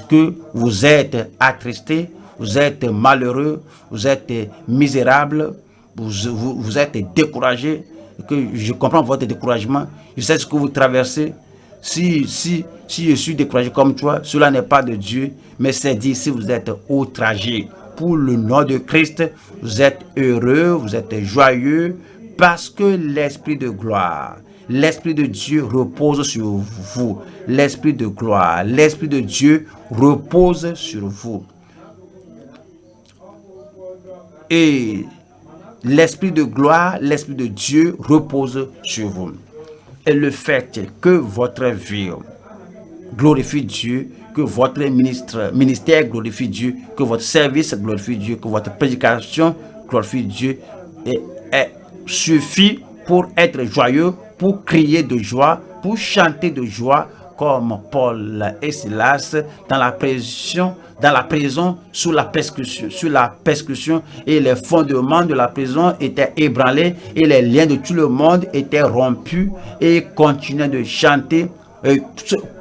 que vous êtes attristé, vous êtes malheureux, vous êtes misérable, vous êtes découragé, que je comprends votre découragement, je sais ce que vous traversez. Si je suis découragé comme toi, cela n'est pas de Dieu, mais c'est dit, si vous êtes outragé pour le nom de Christ, vous êtes heureux, vous êtes joyeux, parce que l'Esprit de gloire, l'Esprit de Dieu repose sur vous. L'Esprit de gloire, l'Esprit de Dieu repose sur vous. Et l'Esprit de gloire, l'Esprit de Dieu repose sur vous. Et le fait que votre vie glorifie Dieu, que votre ministère glorifie Dieu, que votre service glorifie Dieu, que votre prédication glorifie Dieu, suffit pour être joyeux, pour crier de joie, pour chanter de joie, comme Paul et Silas dans la prison sous la persécution, et les fondements de la prison étaient ébranlés et les liens de tout le monde étaient rompus, et continuaient de chanter.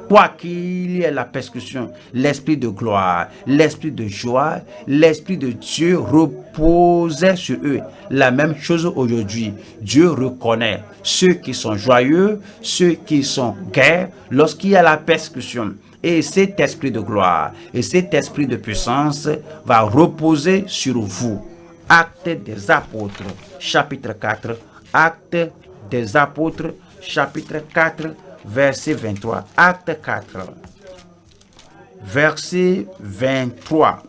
Quoi qu'il y ait la persécution, l'esprit de gloire, l'esprit de joie, l'esprit de Dieu reposait sur eux. La même chose aujourd'hui. Dieu reconnaît ceux qui sont joyeux, ceux qui sont gais lorsqu'il y a la persécution. Et cet esprit de gloire et cet esprit de puissance va reposer sur vous. Actes des apôtres, chapitre 4. Actes des apôtres, chapitre 4. Verset 23, acte 4, verset 23.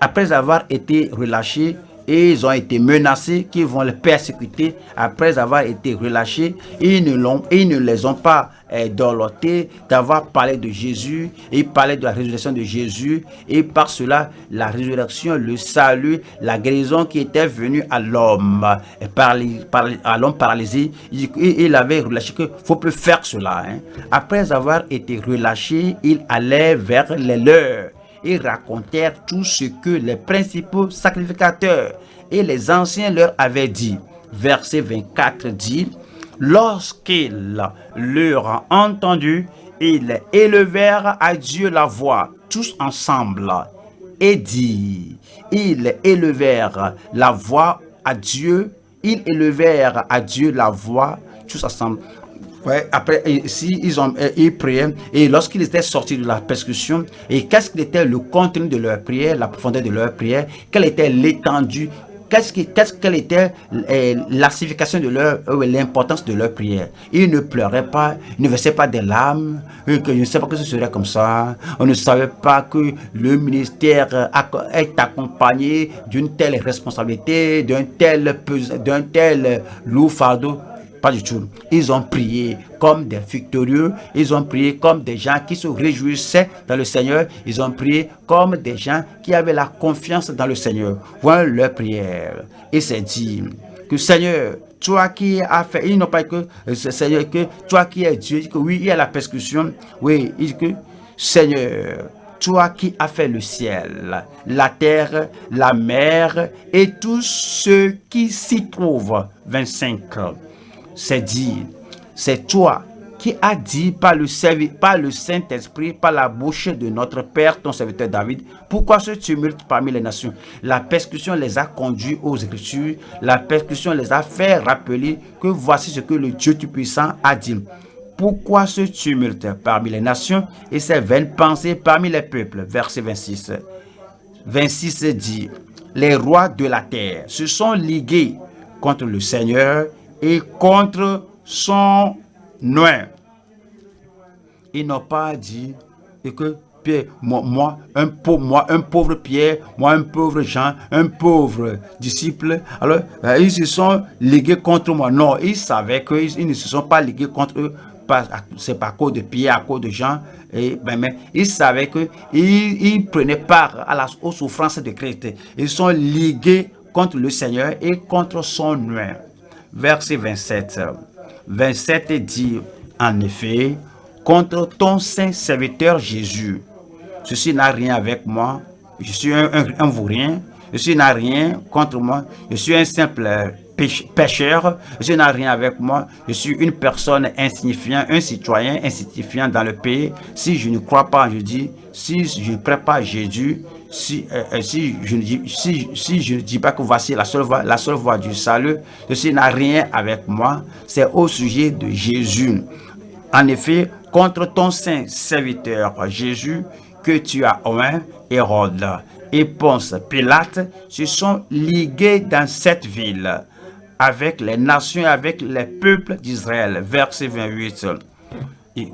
Après avoir été relâchés, et ils ont été menacés qu'ils vont les persécuter. Après avoir été relâchés, ils ne les ont pas dorlotés d'avoir parlé de Jésus, et parlé de la résurrection de Jésus, et par cela la résurrection, le salut, la guérison qui était venue à l'homme, à l'homme paralysé. Il avait relâché qu'il faut plus faire cela. Après avoir été relâchés, ils allaient vers les leurs. Ils racontèrent tout ce que les principaux sacrificateurs et les anciens leur avaient dit. Verset 24 dit, lorsqu'ils l'eurent entendu, ils élevèrent à Dieu la voix, tous ensemble, et dit, ils élevèrent la voix à Dieu, ils élevèrent à Dieu la voix, tous ensemble. Ouais, après, ils priaient, et lorsqu'ils étaient sortis de la persécution, et qu'est-ce qu'il était le contenu de leur prière, la profondeur de leur prière, quelle était l'étendue, quelle était la signification de l'importance de leur prière. Ils ne pleuraient pas, ils ne versaient pas des larmes, que je ne sais pas que ce serait comme ça. On ne savait pas que le ministère est accompagné d'une telle responsabilité, d'un tel lourd fardeau. Pas du tout. Ils ont prié comme des victorieux. Ils ont prié comme des gens qui se réjouissaient dans le Seigneur. Ils ont prié comme des gens qui avaient la confiance dans le Seigneur. Voilà leur prière. Et c'est dit que Seigneur, toi qui as fait, ils n'ont pas que Seigneur, que toi qui es Dieu, que oui, il y a la persécution. Oui, il dit que Seigneur, toi qui as fait le ciel, la terre, la mer et tous ceux qui s'y trouvent. 25. C'est dit, c'est toi qui a dit par le Saint-Esprit, par la bouche de notre Père, ton serviteur David, pourquoi ce tumulte parmi les nations? La persécution les a conduits aux Écritures, la persécution les a fait rappeler que voici ce que le Dieu Tout-Puissant a dit. Pourquoi ce tumulte parmi les nations et ces vaines pensées parmi les peuples? Verset 26. 26 dit, les rois de la terre se sont ligués contre le Seigneur et contre son nom. Ils n'ont pas dit que Pierre, moi, un pauvre Pierre, moi, un pauvre Jean, un pauvre disciple. Alors, ils se sont ligués contre moi. Non, ils savaient qu'ils ne se sont pas ligués contre eux. C'est pas à cause de Pierre, à cause de Jean. Mais ils savaient qu'ils prenaient part aux souffrances de Christ. Ils sont ligués contre le Seigneur et contre son nom. Verset 27. 27 dit, en effet, contre ton saint serviteur Jésus. Ceci n'a rien avec moi. Je suis un vaurien. Ceci n'a rien contre moi. Je suis un simple pécheur. Ceci n'a rien avec moi. Je suis une personne insignifiante, un citoyen insignifiant dans le pays. Si je ne crois pas en Jésus, si je ne prie pas Jésus, si je ne dis pas que voici la seule voie du salut, ceci n'a rien avec moi. C'est au sujet de Jésus. En effet, contre ton saint serviteur Jésus, que tu as oint, Hérode et Ponce Pilate se sont ligués dans cette ville avec les nations et avec les peuples d'Israël. Verset 28.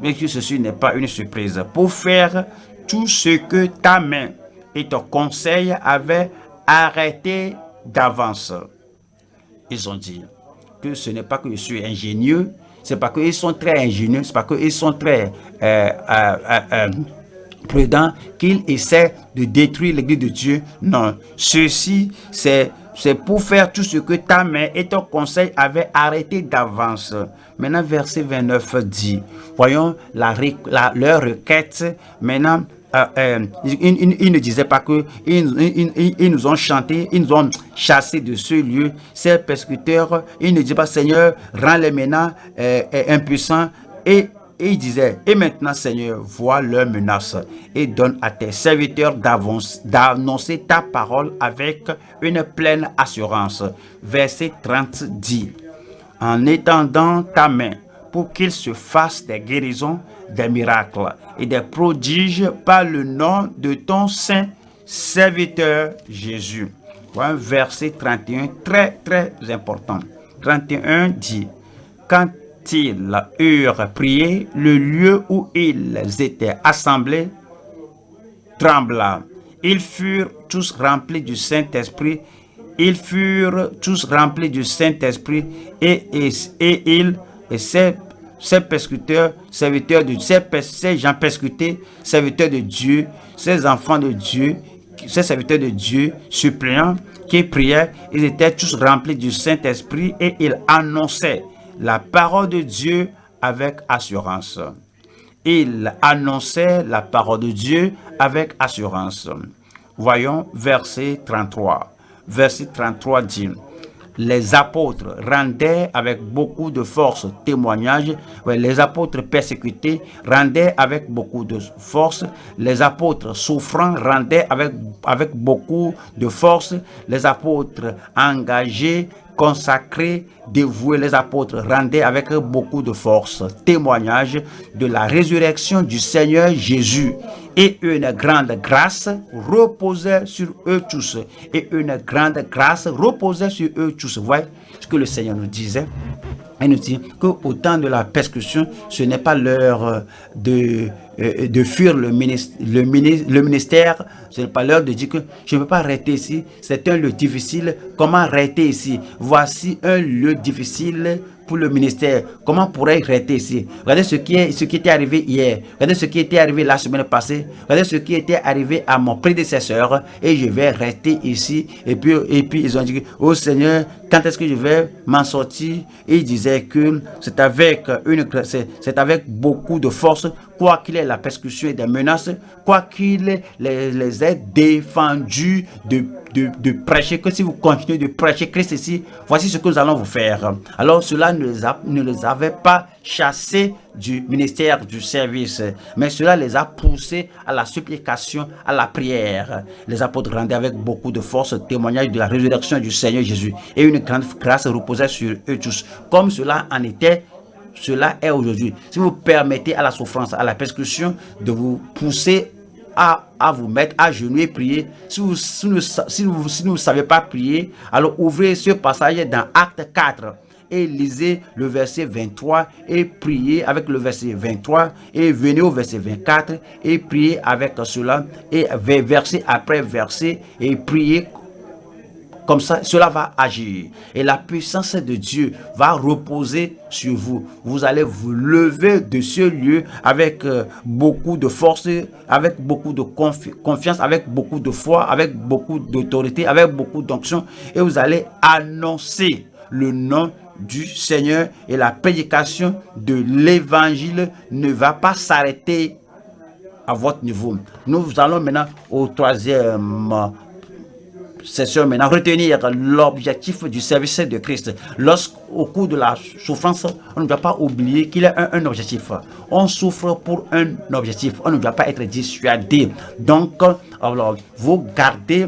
Mais que ceci n'est pas une surprise. Pour faire tout ce que ta main et ton conseil avaient arrêté d'avance. Ils ont dit que ce n'est pas que je suis ingénieux, c'est pas qu'ils sont très ingénieux, c'est pas qu'ils sont très prudents qu'ils essaient de détruire l'église de Dieu. Non, ceci c'est pour faire tout ce que ta main et ton conseil avaient arrêté d'avance. Maintenant, verset 29 dit, voyons leur requête. Maintenant, ils ne disaient pas que ils nous ont chanté, ils nous ont chassés de ce lieu. Ces persécuteurs, ils ne disaient pas, Seigneur, rends-les maintenant impuissants. Et il disait, et maintenant, Seigneur, vois leurs menaces et donne à tes serviteurs d'annoncer ta parole avec une pleine assurance. Verset 30 dit, en étendant ta main pour qu'ils se fassent des guérisons, des miracles et des prodiges par le nom de ton saint serviteur Jésus. Voilà un verset 31 très très important. 31 dit, quand ils eurent prié, le lieu où ils étaient assemblés trembla. Ils furent tous remplis du Saint-Esprit. Ils furent tous remplis du Saint-Esprit et ces persécuteurs, serviteurs de Dieu, ces gens persécutés, serviteurs de Dieu, ces enfants de Dieu, ces serviteurs de Dieu, suppliants, qui priaient, ils étaient tous remplis du Saint-Esprit et ils annonçaient la parole de Dieu avec assurance. Ils annonçaient la parole de Dieu avec assurance. Voyons verset 33. Verset 33 dit, les apôtres rendaient avec beaucoup de force témoignage. Les apôtres persécutés rendaient avec beaucoup de force. Les apôtres souffrants rendaient avec beaucoup de force. Les apôtres engagés, consacrés, dévoués, les apôtres rendaient avec beaucoup de force témoignage de la résurrection du Seigneur Jésus. Et une grande grâce reposait sur eux tous. Et une grande grâce reposait sur eux tous. Vous voyez ce que le Seigneur nous disait? Il nous dit qu'au temps de la persécution, ce n'est pas l'heure de fuir le ministère. Ce n'est pas l'heure de dire que je ne peux pas arrêter ici. C'est un lieu difficile. Comment arrêter ici? Voici un lieu difficile pour le ministère. Comment pourrais-je arrêter ici? Regardez ce qui était arrivé hier. Regardez ce qui était arrivé la semaine passée. Regardez ce qui était arrivé à mon prédécesseur. Et je vais rester ici. Et puis ils ont dit, oh Seigneur, quand est-ce que je vais m'en sortir? Et il disait que c'est avec beaucoup de force quoi qu'il ait la persécution et des menaces, quoi qu'il les ait défendus de prêcher, que si vous continuez de prêcher Christ ici, voici ce que nous allons vous faire. Alors cela ne les avait pas chassés du ministère, du service, mais cela les a poussés à la supplication, à la prière. Les apôtres rendaient avec beaucoup de force témoignage de la résurrection du Seigneur Jésus, et une grande grâce reposait sur eux tous, comme cela en était. Cela est aujourd'hui. Si vous permettez à la souffrance, à la persécution de vous pousser à vous mettre à genoux et prier, si vous ne savez pas prier, alors ouvrez ce passage dans Acte 4 et lisez le verset 23 et priez avec le verset 23 et venez au verset 24 et priez avec cela et verset après verset et priez. Comme ça, cela va agir et la puissance de Dieu va reposer sur vous. Vous allez vous lever de ce lieu avec beaucoup de force, avec beaucoup de confiance, avec beaucoup de foi, avec beaucoup d'autorité, avec beaucoup d'onction, et vous allez annoncer le nom du Seigneur, et la prédication de l'évangile ne va pas s'arrêter à votre niveau. Nous allons maintenant au troisième session, maintenant retenir l'objectif du service de Christ. Lorsqu'au cours de la souffrance, on ne doit pas oublier qu'il y a un objectif. On souffre pour un objectif. On ne doit pas être dissuadé. Donc, alors, vous gardez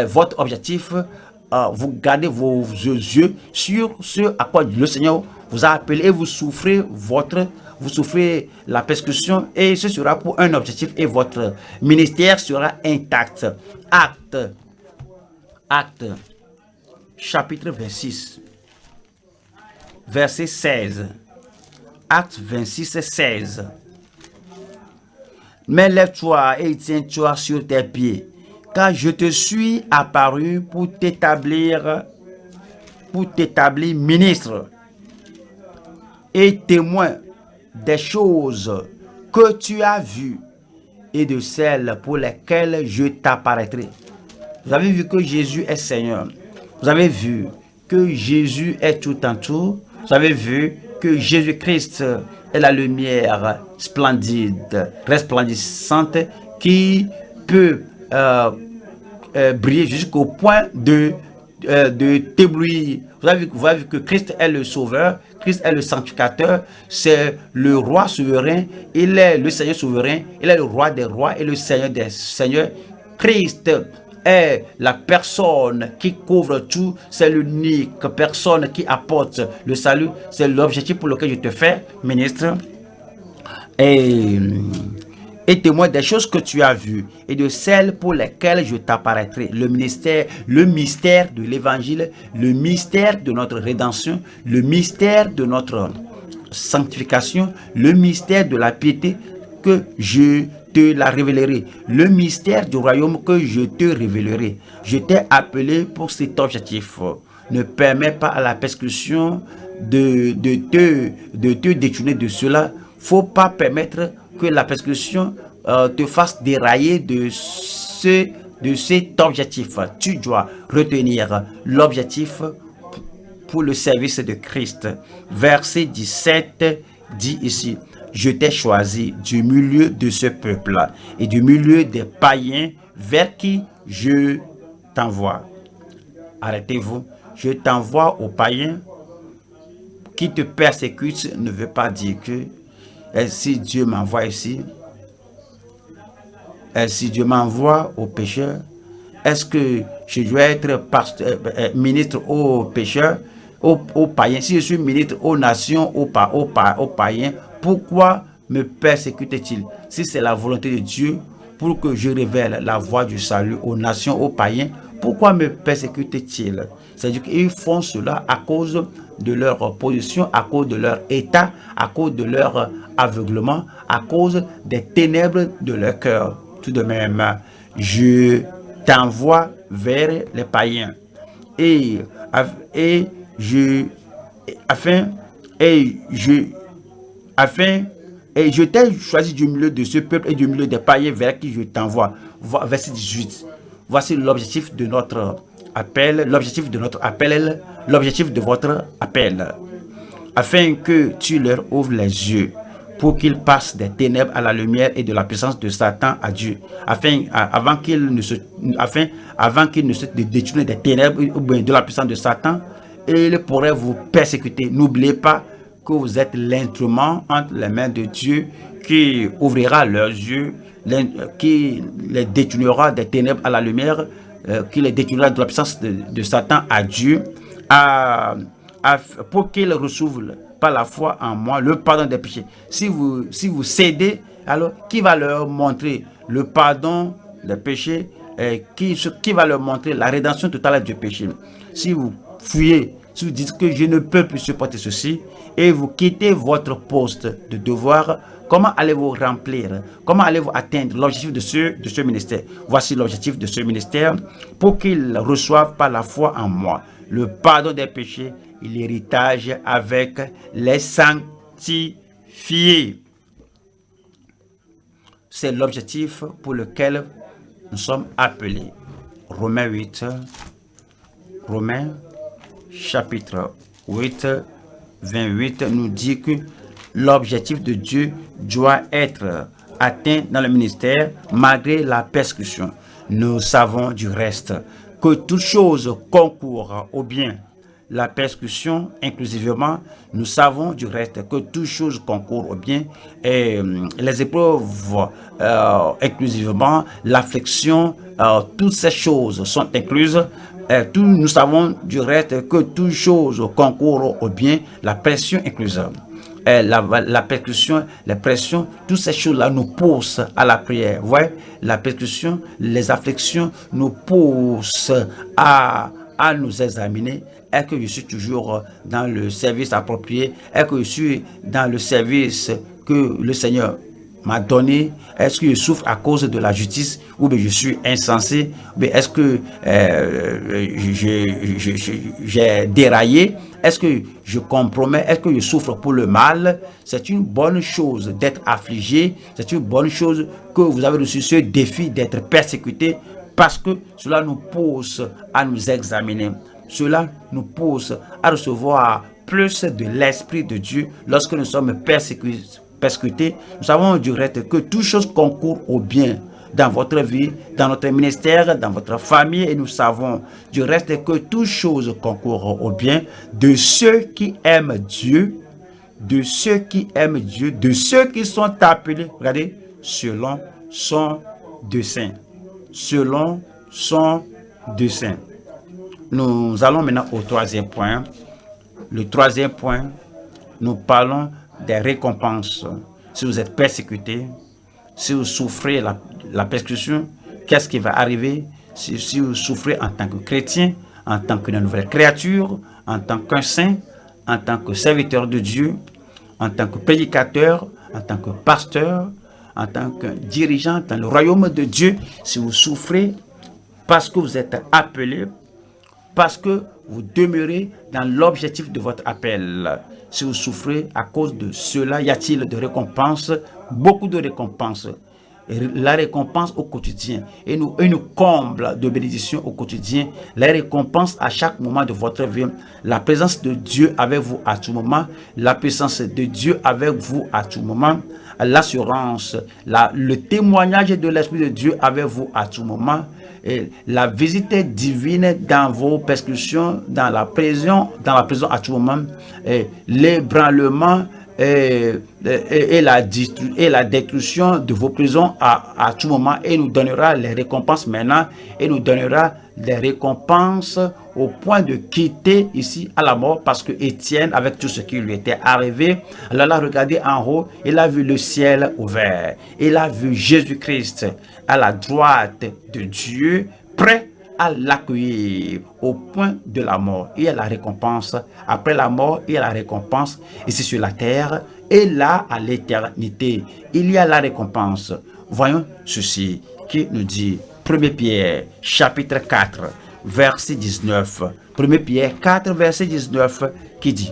votre objectif, vous gardez vos yeux sur ce à quoi le Seigneur vous a appelé, et vous souffrez la persécution, et ce sera pour un objectif, et votre ministère sera intact. Acte chapitre 26 verset 16. Acte 26 16. Mais lève-toi et tiens-toi sur tes pieds, car je te suis apparu pour t'établir ministre et témoin des choses que tu as vues et de celles pour lesquelles je t'apparaîtrai. Vous avez vu que Jésus est Seigneur. Vous avez vu que Jésus est tout en tout. Vous avez vu que Jésus-Christ est la lumière splendide, resplendissante, qui peut briller jusqu'au point de t'éblouir. Vous avez vu que Christ est le sauveur, Christ est le sanctificateur, c'est le roi souverain, il est le Seigneur souverain, il est le roi des rois et le Seigneur des seigneurs. Christ est la personne qui couvre tout, c'est l'unique personne qui apporte le salut. C'est l'objectif pour lequel je te fais ministre et témoin des choses que tu as vues et de celles pour lesquelles je t'apparaîtrai. Le mystère de l'évangile, le mystère de notre rédemption, le mystère de notre sanctification, le mystère de la piété que je te la révélerai, le mystère du royaume que je te révélerai. Je t'ai appelé pour cet objectif. Ne permets pas à la persécution de te détourner de cela. Faut pas permettre que la persécution te fasse dérailler de cet objectif. Tu dois retenir l'objectif pour le service de Christ. Verset 17 dit ici: je t'ai choisi du milieu de ce peuple et du milieu des païens vers qui je t'envoie. Arrêtez-vous. Je t'envoie aux païens qui te persécutent. Ne veut pas dire que si Dieu m'envoie ici, si Dieu m'envoie aux pécheurs, est-ce que je dois être ministre aux pécheurs, aux païens? Si je suis ministre aux nations, aux païens, pourquoi me persécute-t-il? Si c'est la volonté de Dieu pour que je révèle la voie du salut aux nations, aux païens, pourquoi me persécute-t-il? C'est-à-dire qu'ils font cela à cause de leur position, à cause de leur état, à cause de leur aveuglement, à cause des ténèbres de leur cœur. Tout de même, je t'envoie vers les païens et je t'ai choisi du milieu de ce peuple et du milieu des païens vers qui je t'envoie. Verset 18. Voici l'objectif de notre appel, l'objectif de votre appel, afin que tu leur ouvres les yeux pour qu'il passe des ténèbres à la lumière et de la puissance de Satan à Dieu, avant qu'il ne se détourne des ténèbres ou bien de la puissance de Satan, et il pourrait vous persécuter. N'oubliez pas que vous êtes l'instrument entre les mains de Dieu qui ouvrira leurs yeux, qui les détournera des ténèbres à la lumière, qui les détournera de la puissance de Satan à Dieu, pour qu'ils reçoivent par la foi en moi le pardon des péchés. Si vous cédez, alors qui va leur montrer le pardon des péchés, qui va leur montrer la rédemption totale du péché? Si vous fuyez, si vous dites que je ne peux plus supporter ceci, et vous quittez votre poste de devoir, comment allez-vous remplir, comment allez-vous atteindre l'objectif de ce ministère? Voici l'objectif de ce ministère: pour qu'ils reçoivent par la foi en moi le pardon des péchés et l'héritage avec les sanctifiés. C'est l'objectif pour lequel nous sommes appelés. Romains chapitre 8, 28 nous dit que l'objectif de Dieu doit être atteint dans le ministère malgré la persécution. Nous savons du reste que toute chose concourt au bien. La persécution inclusivement, nous savons du reste que toute chose concourt au bien, et les épreuves inclusivement, l'affliction, toutes ces choses sont incluses. Nous savons du reste que toute chose concourt au bien, la pression incluse. La persécution, la pression, toutes ces choses-là nous poussent à la prière. Ouais, la persécution, les afflictions nous poussent à nous examiner. Est-ce que je suis toujours dans le service approprié? Est-ce que je suis dans le service que le Seigneur m'a donné? Est-ce que je souffre à cause de la justice, ou bien je suis insensé? Ou bien est-ce que j'ai déraillé? Est-ce que je compromets? Est-ce que je souffre pour le mal? C'est une bonne chose d'être affligé. C'est une bonne chose que vous avez reçu ce défi d'être persécuté, parce que cela nous pousse à nous examiner. Cela nous pousse à recevoir plus de l'Esprit de Dieu lorsque nous sommes persécutés. Nous savons du reste que toute chose concourt au bien dans votre vie, dans notre ministère, dans votre famille, et nous savons du reste que toute chose concourt au bien de ceux qui aiment Dieu, de ceux qui aiment Dieu, de ceux qui sont appelés, regardez, selon son dessein. Selon son dessein. Nous allons maintenant au troisième point. Le troisième point, nous parlons des récompenses. Si vous êtes persécuté, si vous souffrez la persécution, qu'est-ce qui va arriver? Si vous souffrez en tant que chrétien, en tant qu'une nouvelle créature, en tant qu'un saint, en tant que serviteur de Dieu, en tant que prédicateur, en tant que pasteur, en tant que dirigeant dans le royaume de Dieu, si vous souffrez parce que vous êtes appelé, parce que vous demeurez dans l'objectif de votre appel, si vous souffrez à cause de cela, y a-t-il de récompenses? Beaucoup de récompenses. La récompense au quotidien et nous comble de bénédictions au quotidien, la récompense à chaque moment de votre vie, la présence de Dieu avec vous à tout moment, la puissance de Dieu avec vous à tout moment, l'assurance, le témoignage de l'Esprit de Dieu avec vous à tout moment, et la visite divine dans vos persécutions, dans la prison à tout moment, l'ébranlement et la destruction de vos prisons à tout moment, et nous donnera les récompenses maintenant, et nous donnera les récompenses au point de quitter ici à la mort, parce que Étienne, avec tout ce qui lui était arrivé, alors là, regardez en haut, il a vu le ciel ouvert, il a vu Jésus-Christ à la droite de Dieu, prêt à l'accueillir au point de la mort. Il y a la récompense après la mort, il y a la récompense ici sur la terre, et là à l'éternité il y a la récompense. Voyons ceci qui nous dit 1 Pierre chapitre 4 verset 19. 1 Pierre 4 verset 19 qui dit: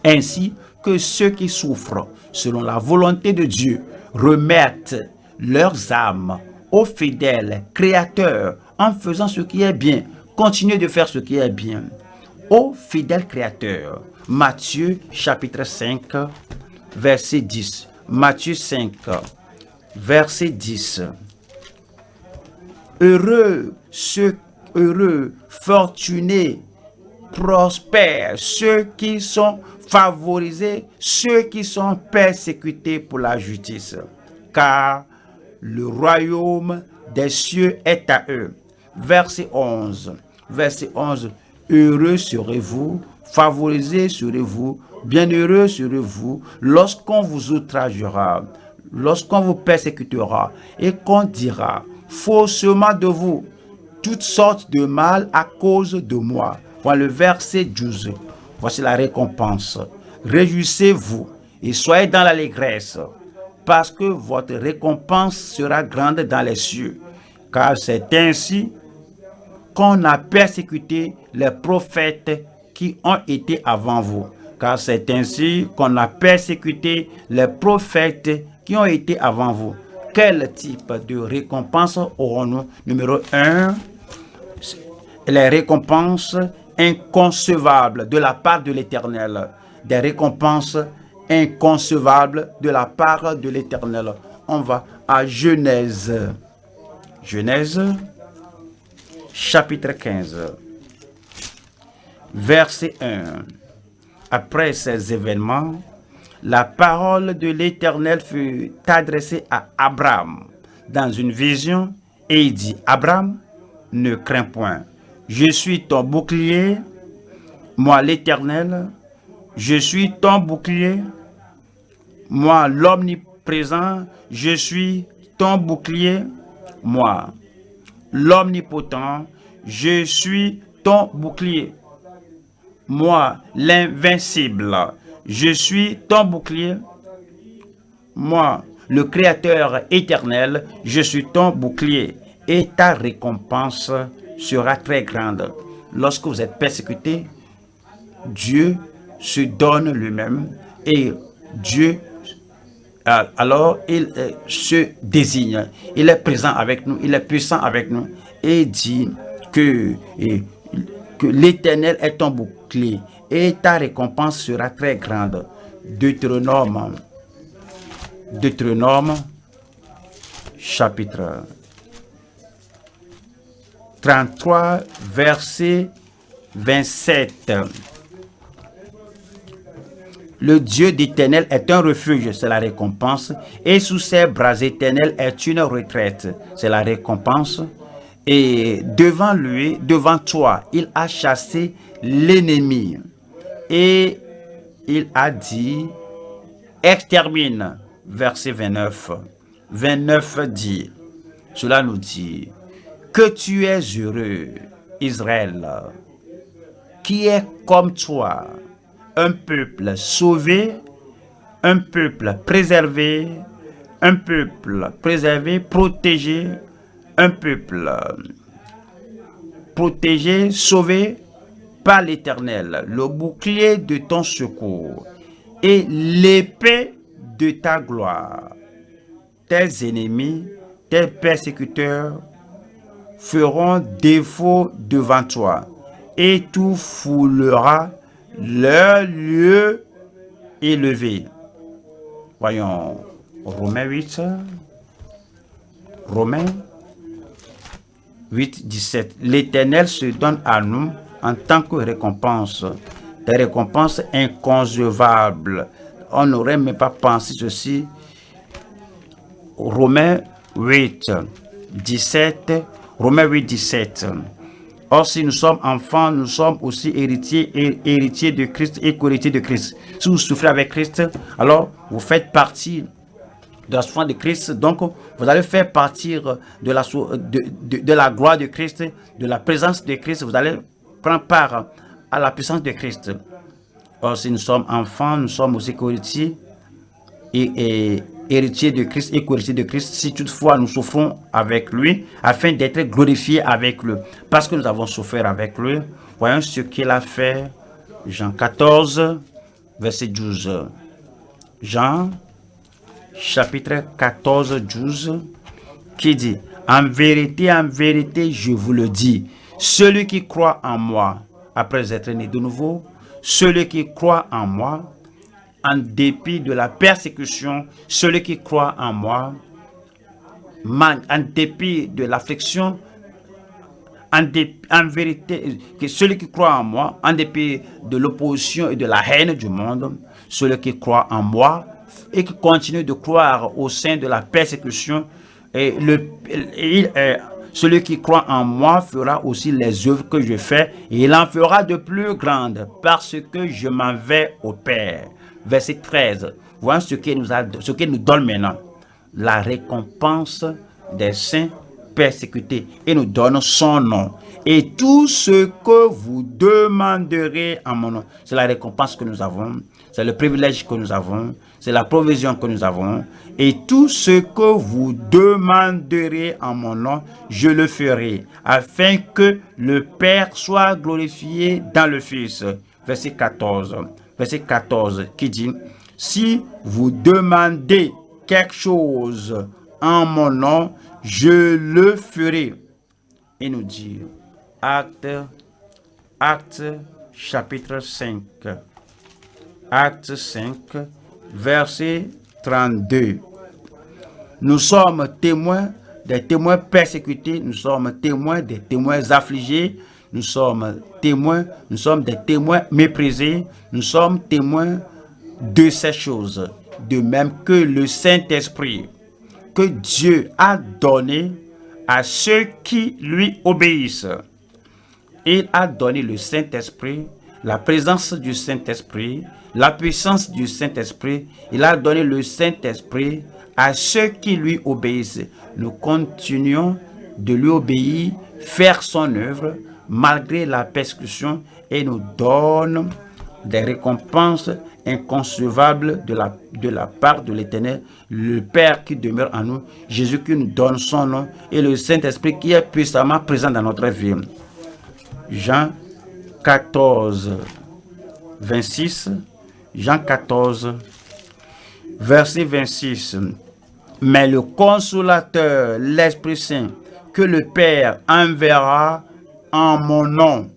ainsi que ceux qui souffrent selon la volonté de Dieu remettent leurs âmes au fidèle Créateur en faisant ce qui est bien. Continuez de faire ce qui est bien. Au fidèle Créateur. Matthieu chapitre 5 verset 10. Matthieu 5, verset 10. Heureux, fortunés, prospères, ceux qui sont favorisés, ceux qui sont persécutés pour la justice, car le royaume des cieux est à eux. Verset 11. Verset 11. Heureux serez-vous, favorisés serez-vous, bienheureux serez-vous, lorsqu'on vous outragera, lorsqu'on vous persécutera, et qu'on dira faussement de vous toutes sortes de mal à cause de moi. Voilà le verset 12. Voici la récompense. Réjouissez-vous et soyez dans l'allégresse, parce que votre récompense sera grande dans les cieux. Car c'est ainsi qu'on a persécuté les prophètes qui ont été avant vous. Car c'est ainsi qu'on a persécuté les prophètes qui ont été avant vous. Quel type de récompense aurons-nous? Numéro 1, les récompenses inconcevables de la part de l'Éternel. Des récompenses inconcevables de la part de l'Éternel. On va à Genèse. Genèse, chapitre 15, verset 1. Après ces événements, la parole de l'Éternel fut adressée à Abraham dans une vision et il dit, Abraham, ne crains point, je suis ton bouclier, moi l'Éternel, je suis ton bouclier, moi l'omniprésent, je suis ton bouclier, moi l'omnipotent, je suis ton bouclier, moi l'invincible, je suis ton bouclier, moi le Créateur éternel, je suis ton bouclier, et ta récompense sera très grande. Lorsque vous êtes persécuté, Dieu se donne lui-même et Dieu, alors il se désigne, il est présent avec nous, il est puissant avec nous et dit que l'Éternel est ton bouclier et ta récompense sera très grande. Deutéronome chapitre 33 verset 27. Le Dieu d'Éternel est un refuge, c'est la récompense, et sous ses bras éternels est une retraite, c'est la récompense. Et devant lui, devant toi, il a chassé l'ennemi. Et il a dit, extermine, verset 29. 29 dit, cela nous dit, que tu es heureux, Israël, qui est comme toi, un peuple sauvé, un peuple préservé, protégé, un peuple protégé, sauvé par l'Éternel, le bouclier de ton secours et l'épée de ta gloire. Tes ennemis, tes persécuteurs feront défaut devant toi, et tout foulera leur lieu élevé. Voyons Romains 8, 17. L'Éternel se donne à nous en tant que récompense, des récompenses inconcevables. On n'aurait même pas pensé ceci. Romains 8, 17. Romains 8, 17. Or, si nous sommes enfants, nous sommes aussi héritiers de Christ et co-héritiers de Christ. Si vous souffrez avec Christ, alors vous faites partie de la souffrance de Christ. Donc, vous allez faire partir de la gloire de Christ, de la présence de Christ. Vous allez prendre part à la puissance de Christ. Or, si nous sommes enfants, nous sommes aussi co-héritiers et héritiers de Christ et co-héritiers de Christ, si toutefois nous souffrons avec lui, afin d'être glorifiés avec lui, parce que nous avons souffert avec lui. Voyons ce qu'il a fait. Jean 14, verset 12. Jean, chapitre 14, 12, qui dit, en vérité, je vous le dis, celui qui croit en moi, après être né de nouveau, celui qui croit en moi, en dépit de la persécution, celui qui croit en moi, en dépit de l'affliction, en vérité, que celui qui croit en moi, en dépit de l'opposition et de la haine du monde, celui qui croit en moi et qui continue de croire au sein de la persécution, celui qui croit en moi fera aussi les œuvres que je fais, et il en fera de plus grandes, parce que je m'en vais au Père. Verset 13. Voilà ce qu'il nous donne maintenant. La récompense des saints persécutés, et nous donne son nom. Et tout ce que vous demanderez en mon nom, c'est la récompense que nous avons, c'est le privilège que nous avons, c'est la provision que nous avons. Et tout ce que vous demanderez en mon nom, je le ferai, afin que le Père soit glorifié dans le Fils. Verset 14. Verset 14 qui dit, si vous demandez quelque chose en mon nom, je le ferai. Et nous dit, Acte chapitre 5. Acte 5, verset 32. Nous sommes témoins des témoins persécutés, nous sommes témoins des témoins affligés, nous sommes des témoins méprisés, nous sommes témoins de ces choses, de même que le Saint-Esprit que Dieu a donné à ceux qui lui obéissent. Il a donné le Saint-Esprit, la présence du Saint-Esprit, la puissance du Saint-Esprit. Il a donné le Saint-Esprit à ceux qui lui obéissent. Nous continuons de lui obéir, faire son œuvre malgré la persécution, et nous donne des récompenses inconcevables de la part de l'Éternel, le Père qui demeure en nous, Jésus qui nous donne son nom, et le Saint-Esprit qui est puissamment présent dans notre vie. Jean 14, 26. Jean 14, verset 26. Mais le Consolateur, l'Esprit Saint, que le Père enverra en mon nom.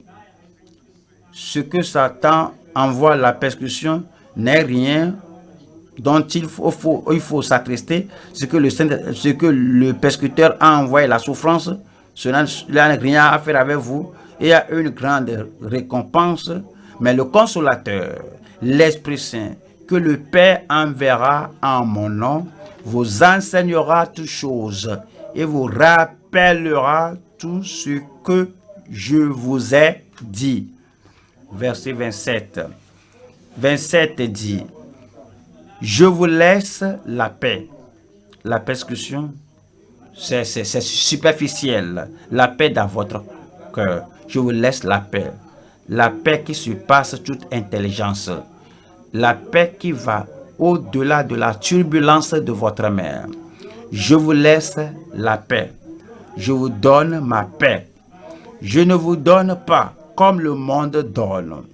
Ce que Satan envoie la persécution n'est rien dont il faut s'attrister. Ce que le persécuteur a envoyé, la souffrance, cela n'a rien à faire avec vous. Il y a une grande récompense. Mais le Consolateur, l'Esprit Saint, que le Père enverra en mon nom, vous enseignera toutes choses et vous rappellera tout ce que je vous ai dit. Verset 27. 27 dit, je vous laisse la paix. La persécution, c'est superficiel. La paix dans votre cœur. Je vous laisse la paix. La paix qui surpasse toute intelligence. La paix qui va au-delà de la turbulence de votre mer. Je vous laisse la paix. Je vous donne ma paix. Je ne vous donne pas comme le monde donne.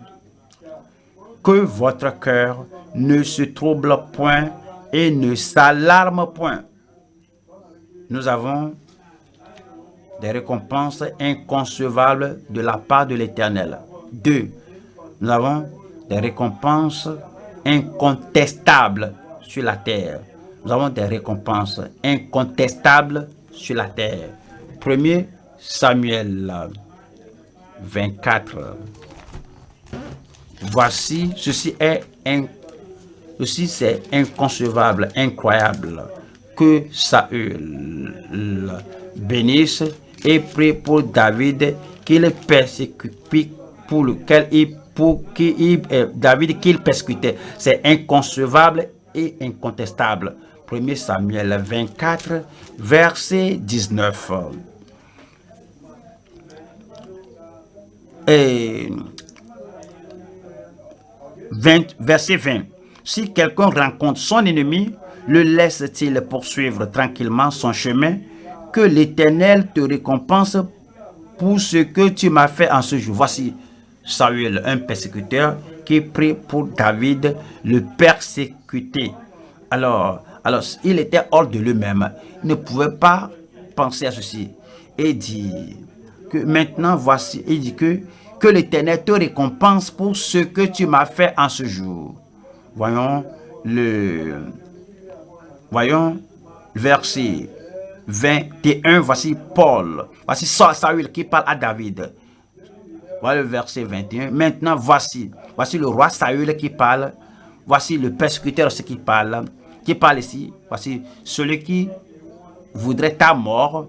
Que votre cœur ne se trouble point et ne s'alarme point. Nous avons des récompenses inconcevables de la part de l'Éternel. 2. Nous avons des récompenses incontestables sur la terre. Nous avons des récompenses incontestables sur la terre. 1 Samuel 24. Voici, ceci c'est inconcevable, incroyable, que Saül bénisse et prie pour David qu'il persécute, David qu'il persécutait. C'est inconcevable et incontestable. 1 Samuel 24, verset 19. Et verset 20. Si quelqu'un rencontre son ennemi, le laisse-t-il poursuivre tranquillement son chemin? Que l'Éternel te récompense pour ce que tu m'as fait en ce jour. Voici Saül, un persécuteur qui prie pour David, le persécuté. Alors, il était hors de lui-même. Il ne pouvait pas penser à ceci. Et dit que maintenant, voici, il dit que l'Éternel te récompense pour ce que tu m'as fait en ce jour. Voyons voyons verset 21. Voici Paul. Voici Saül qui parle à David. Voilà le verset 21. Maintenant, voici le roi Saül qui parle. Voici le persécuteur ce qui parle ici. Voici celui qui voudrait ta mort,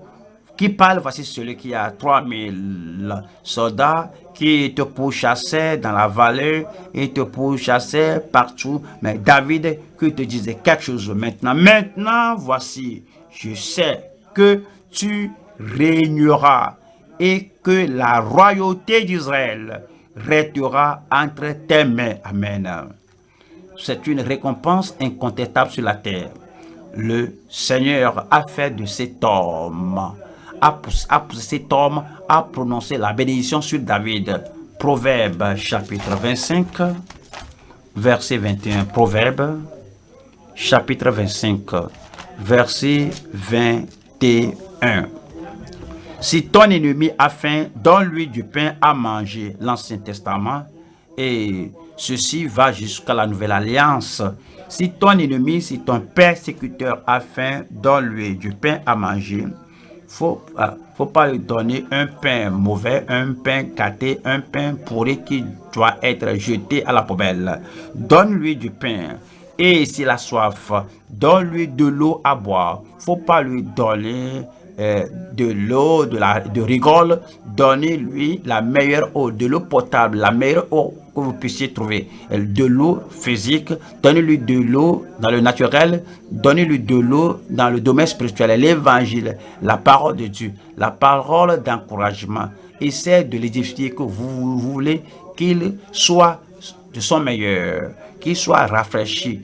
qui parle. Voici celui qui a 3000 soldats, qui te pourchassait dans la vallée, et te pourchassait partout. Mais David, qui te disait quelque chose maintenant. Maintenant, voici, je sais que tu régneras et que la royauté d'Israël restera entre tes mains. Amen. C'est une récompense incontestable sur la terre. Le Seigneur a fait de cet homme, cet homme a prononcé la bénédiction sur David. Proverbe chapitre 25, verset 21. Proverbe chapitre 25, verset 21. Si ton ennemi a faim, donne-lui du pain à manger. L'Ancien Testament. Et ceci va jusqu'à la Nouvelle Alliance. Si ton ennemi, si ton persécuteur a faim, donne-lui du pain à manger. Faut pas lui donner un pain mauvais, un pain gâté, un pain pourri qui doit être jeté à la poubelle. Donne-lui du pain. Et s'il a soif, donne-lui de l'eau à boire. Faut pas lui donner de l'eau, de rigole. Donnez-lui la meilleure eau, de l'eau potable, la meilleure eau que vous puissiez trouver. De l'eau physique, donnez-lui de l'eau dans le naturel, donnez-lui de l'eau dans le domaine spirituel, l'évangile, la parole de Dieu, la parole d'encouragement. Essayez de l'édifier que vous voulez qu'il soit de son meilleur, qu'il soit rafraîchi.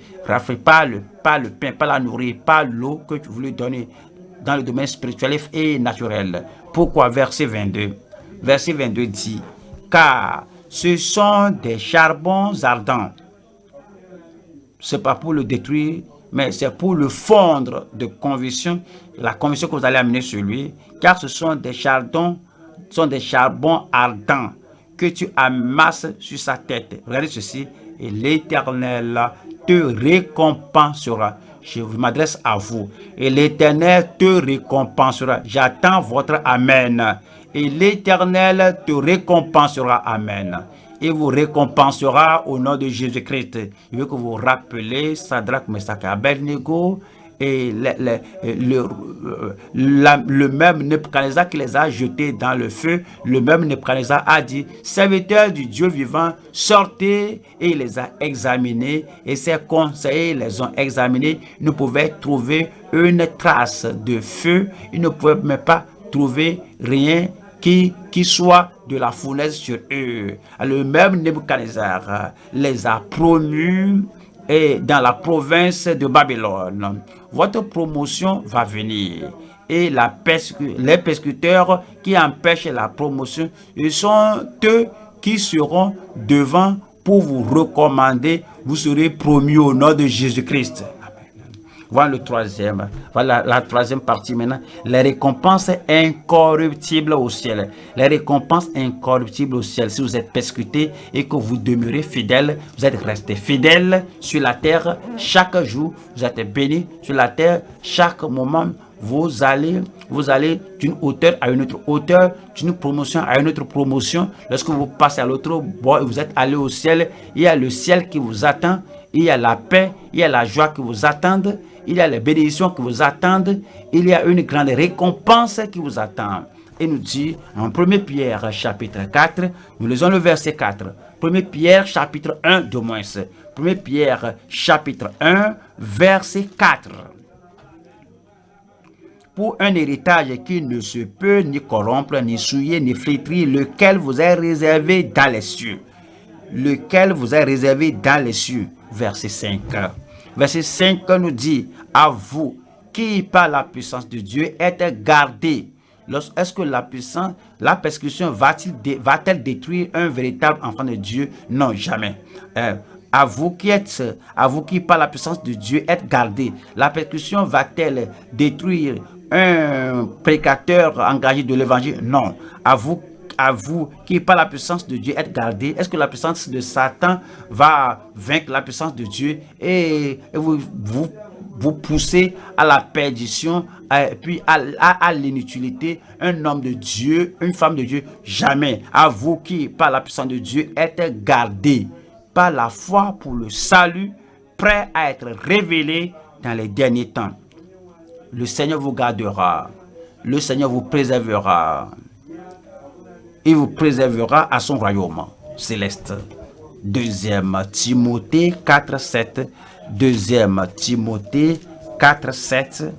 Pas le pain, pas la nourriture, pas l'eau que vous voulez donner dans le domaine spirituel et naturel. Pourquoi? Verset 22. Verset 22 dit, car ce sont des charbons ardents. Ce n'est pas pour le détruire, mais c'est pour le fondre de conviction, la conviction que vous allez amener sur lui, car ce sont des charbons ardents que tu amasses sur sa tête. Regardez ceci, et l'Éternel te récompensera. Je m'adresse à vous. Et l'Éternel te récompensera. J'attends votre Amen. Et l'Éternel te récompensera. Amen. Et vous récompensera au nom de Jésus-Christ. Je veux que vous rappelez Sadrach, Meshach et Abednego. Et le même Nebuchadnezzar qui les a jetés dans le feu, le même Nebuchadnezzar a dit, serviteurs du Dieu vivant, sortez, et il les a examinés, et ses conseillers les ont examinés. Ils ne pouvaient trouver une trace de feu, ils ne pouvaient même pas trouver rien qui soit de la fournaise sur eux. Le même Nebuchadnezzar les a promus et dans la province de Babylone. Votre promotion va venir. Et les persécuteurs qui empêchent la promotion, ils sont eux qui seront devant pour vous recommander. Vous serez promus au nom de Jésus-Christ. Voilà le troisième. Voilà la troisième partie maintenant. Les récompenses incorruptibles au ciel. Les récompenses incorruptibles au ciel. Si vous êtes persécuté et que vous demeurez fidèle, vous êtes resté fidèle sur la terre chaque jour. Vous êtes béni sur la terre chaque moment. Vous allez d'une hauteur à une autre hauteur, d'une promotion à une autre promotion. Lorsque vous passez à l'autre bord et vous êtes allé au ciel, il y a le ciel qui vous attend. Il y a la paix, il y a la joie qui vous attendent, il y a les bénédictions qui vous attendent, il y a une grande récompense qui vous attend. Et nous dit en 1 Pierre chapitre 4, nous lisons le verset 4. 1 Pierre chapitre 1 de moins. 1 Pierre chapitre 1 verset 4. Pour un héritage qui ne se peut ni corrompre, ni souiller, ni flétrir, lequel vous est réservé dans les cieux. Lequel vous est réservé dans les cieux. Verset 5. Verset 5 nous dit, à vous qui par la puissance de Dieu êtes gardés. Est-ce que la persécution va-t-elle détruire un véritable enfant de Dieu? Non, jamais. À vous qui par la puissance de Dieu êtes gardés. La persécution va-t-elle détruire un prédicateur engagé de l'évangile? Non. À vous à vous qui, par la puissance de Dieu, êtes gardés, est-ce que la puissance de Satan va vaincre la puissance de Dieu et vous poussez à la perdition, puis à l'inutilité? Un homme de Dieu, une femme de Dieu, jamais. À vous qui, par la puissance de Dieu, êtes gardés par la foi pour le salut, prêt à être révélé dans les derniers temps. Le Seigneur vous gardera, le Seigneur vous préservera. Il vous préservera à son royaume céleste. 2 Timothée 4:7. 2 Timothée 4:7.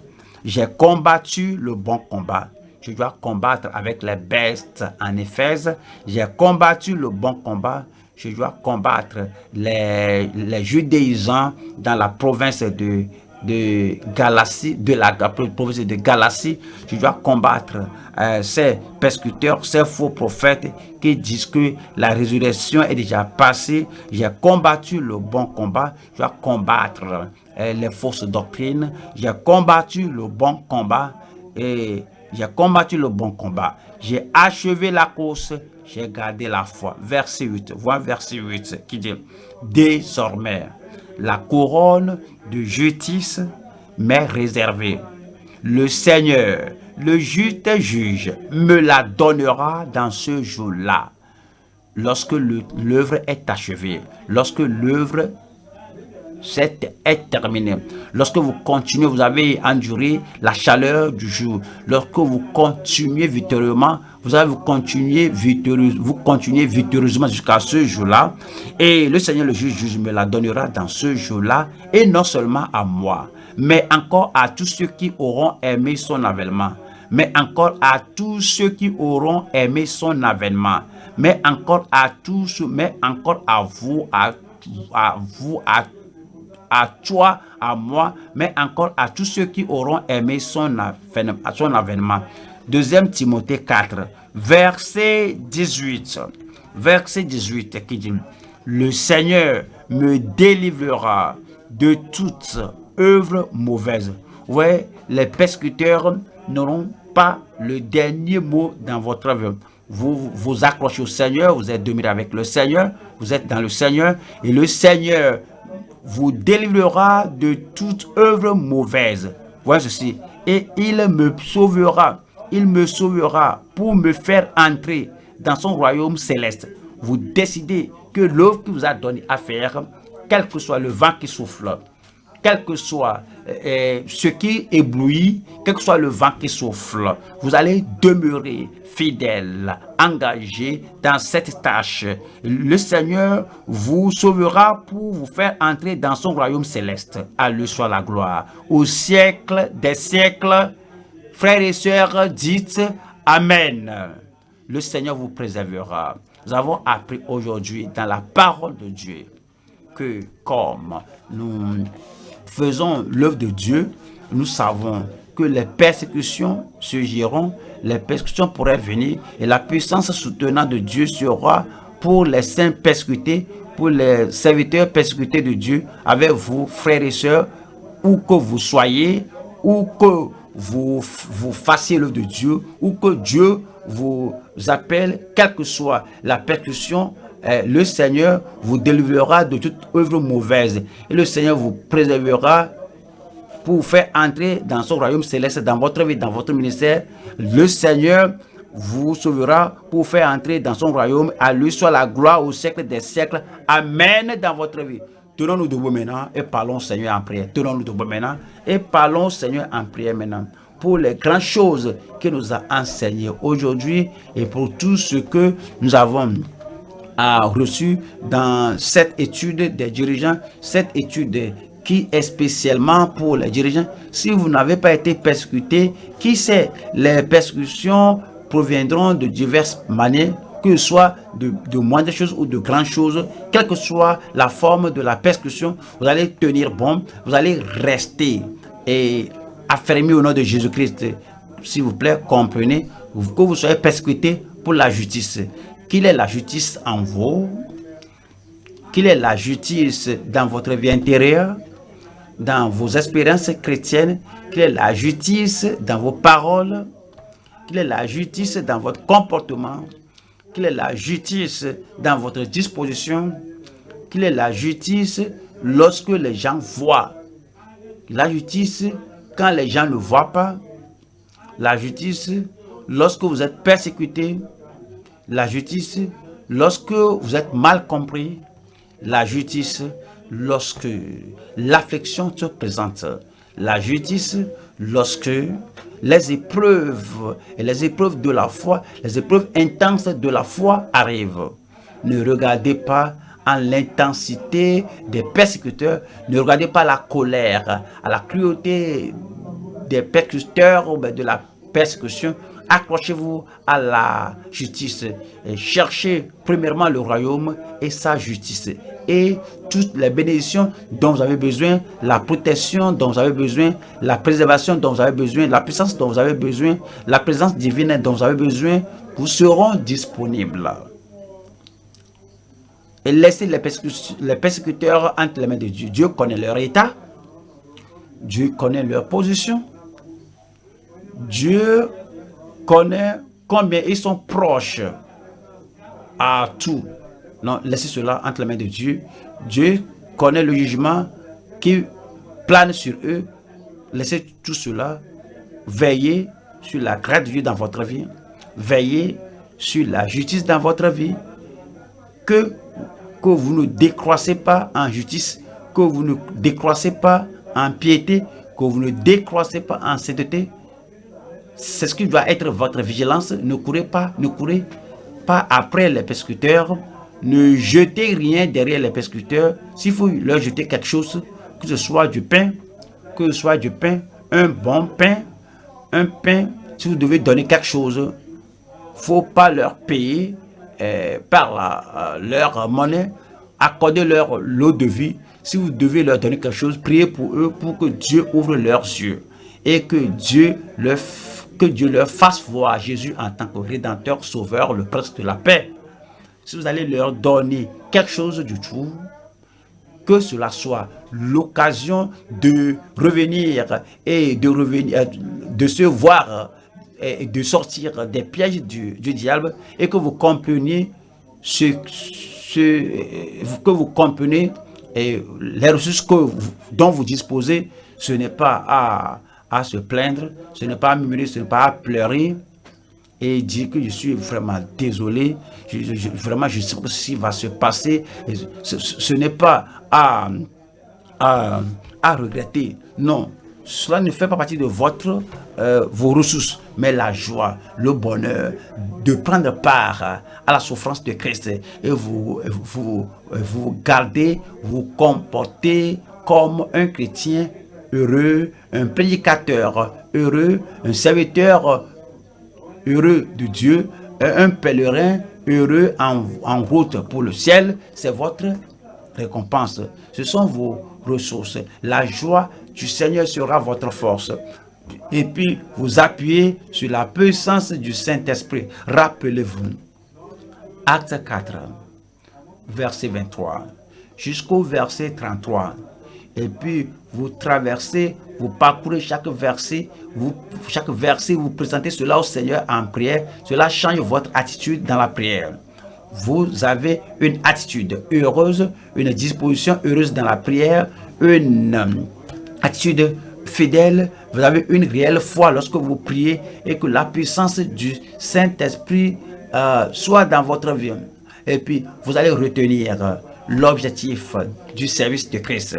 J'ai combattu le bon combat. Je dois combattre avec les bestes en Éphèse. J'ai combattu le bon combat. Je dois combattre les judaïsants dans la province de Galatie, de la province de Galatie. Je dois combattre ces persécuteurs, ces faux prophètes qui disent que la résurrection est déjà passée. J'ai combattu le bon combat. Je dois combattre les fausses doctrines. J'ai combattu le bon combat et j'ai combattu le bon combat. J'ai achevé la course. J'ai gardé la foi. Verset 8. Voilà verset 8 qui dit: désormais, la couronne de justice m'est réservée. Le Seigneur, le juste juge, me la donnera dans ce jour-là. Lorsque l'œuvre est achevée, lorsque l'œuvre est terminée, lorsque vous continuez, vous avez enduré la chaleur du jour, lorsque vous continuez victorieusement, vous continuez victorieusement jusqu'à ce jour-là, et le Seigneur le juge me la donnera dans ce jour-là, et non seulement à moi, mais encore à tous ceux qui auront aimé son avènement, mais encore à tous ceux qui auront aimé son avènement, mais encore à tous, mais encore à vous, à toi, à moi, mais encore à tous ceux qui auront aimé son avènement. 2 Timothée 4, verset 18. Verset 18 qui dit: le Seigneur me délivrera de toute œuvre mauvaise. Ouais, les persécuteurs n'auront pas le dernier mot dans votre vie. Vous vous accrochez au Seigneur, vous êtes demeuré avec le Seigneur, vous êtes dans le Seigneur, et le Seigneur vous délivrera de toute œuvre mauvaise. Voilà ceci. Et il me sauvera pour me faire entrer dans son royaume céleste. Vous décidez que l'œuvre qu'il vous a donné à faire, quel que soit le vent qui souffle, quel que soit ce qui éblouit, quel que soit le vent qui souffle, vous allez demeurer fidèle, engagé dans cette tâche. Le Seigneur vous sauvera pour vous faire entrer dans son royaume céleste. À lui soit la gloire. Au siècle des siècles, frères et sœurs, dites Amen. Le Seigneur vous préservera. Nous avons appris aujourd'hui dans la parole de Dieu que comme nous faisons l'œuvre de Dieu, nous savons que les persécutions surgiront, les persécutions pourraient venir et la puissance soutenante de Dieu sera pour les saints persécutés, pour les serviteurs persécutés de Dieu, avec vous, frères et sœurs, où que vous soyez, où que vous fassiez l'œuvre de Dieu, où que Dieu vous appelle, quelle que soit la persécution, le Seigneur vous délivrera de toute œuvre mauvaise et le Seigneur vous préservera pour vous faire entrer dans son royaume céleste, dans votre vie, dans votre ministère. Le Seigneur vous sauvera pour vous faire entrer dans son royaume. À lui soit la gloire au siècle des siècles. Amen dans votre vie. Tenons-nous debout maintenant et parlons au Seigneur en prière. Tenons-nous debout maintenant et parlons au Seigneur en prière maintenant pour les grandes choses qu'il nous a enseignées aujourd'hui et pour tout ce que nous avons reçu dans cette étude des dirigeants, cette étude qui est spécialement pour les dirigeants. Si vous n'avez pas été persécuté, qui sait, les persécutions proviendront de diverses manières, que ce soit de moindres choses ou de grandes choses, quelle que soit la forme de la persécution, vous allez tenir bon, vous allez rester et affermi au nom de Jésus-Christ. S'il vous plaît, comprenez que vous soyez persécuté pour la justice. Qu'il est la justice en vous, qu'il est la justice dans votre vie intérieure, dans vos expériences chrétiennes, qu'il est la justice dans vos paroles, qu'il est la justice dans votre comportement, Quelle est la justice dans votre disposition? Quelle est la justice lorsque les gens voient? La justice quand les gens ne voient pas. La justice lorsque vous êtes persécuté. La justice lorsque vous êtes mal compris. La justice lorsque l'affliction se présente. La justice lorsque les épreuves et les épreuves de la foi, les épreuves intenses de la foi arrivent. Ne regardez pas en l'intensité des persécuteurs, ne regardez pas la colère, à la cruauté des persécuteurs ou de la persécution. Accrochez-vous à la justice et cherchez premièrement le royaume et sa justice et toutes les bénédictions dont vous avez besoin, la protection dont vous avez besoin, la préservation dont vous avez besoin, la puissance dont vous avez besoin, la présence divine dont vous avez besoin, vous seront disponibles. Et laissez les persécuteurs entre les mains de Dieu. Dieu connaît leur état, Dieu connaît leur position, Dieu connaît combien ils sont proches à tout. Non, laissez cela entre les mains de Dieu. Dieu connaît le jugement qui plane sur eux. Laissez tout cela. Veillez sur la grâce de Dieu dans votre vie. Veillez sur la justice dans votre vie. Que vous ne décroissez pas en justice, que vous ne décroissez pas en piété, que vous ne décroissez pas en sainteté. C'est ce qui doit être votre vigilance. Ne courez pas après les persécuteurs. Ne jetez rien derrière les persécuteurs. S'il faut leur jeter quelque chose, que ce soit du pain, un bon pain, si vous devez donner quelque chose, il ne faut pas leur payer par leur monnaie, accordez-leur l'eau de vie. Si vous devez leur donner quelque chose, priez pour eux pour que Dieu ouvre leurs yeux et que Dieu leur fasse voir Jésus en tant que Rédempteur, Sauveur, le Prince de la paix. Si vous allez leur donner quelque chose du tout, que cela soit l'occasion de revenir et de se voir et de sortir des pièges du diable et que vous compreniez que vous comprenez et les ressources dont vous disposez. Ce n'est pas à se plaindre, ce n'est pas à murmurer, ce n'est pas à pleurer et dire que je suis vraiment désolé, vraiment je sais pas ce qui va se passer. Ce n'est pas à regretter, non. Cela ne fait pas partie de vos ressources, mais la joie, le bonheur de prendre part à la souffrance de Christ et vous gardez, vous comportez comme un chrétien heureux, un prédicateur heureux, un serviteur heureux de Dieu, un pèlerin heureux en route pour le ciel. C'est votre récompense. Ce sont vos ressources. La joie du Seigneur sera votre force. Et puis, vous appuyez sur la puissance du Saint-Esprit. Rappelez-vous, Acte 4, verset 23, jusqu'au verset 33. Et puis, vous traversez, vous parcourez chaque verset, vous présentez cela au Seigneur en prière. Cela change votre attitude dans la prière. Vous avez une attitude heureuse, une disposition heureuse dans la prière, une attitude fidèle. Vous avez une réelle foi lorsque vous priez et que la puissance du Saint-Esprit soit dans votre vie. Et puis, vous allez retenir l'objectif du service de Christ.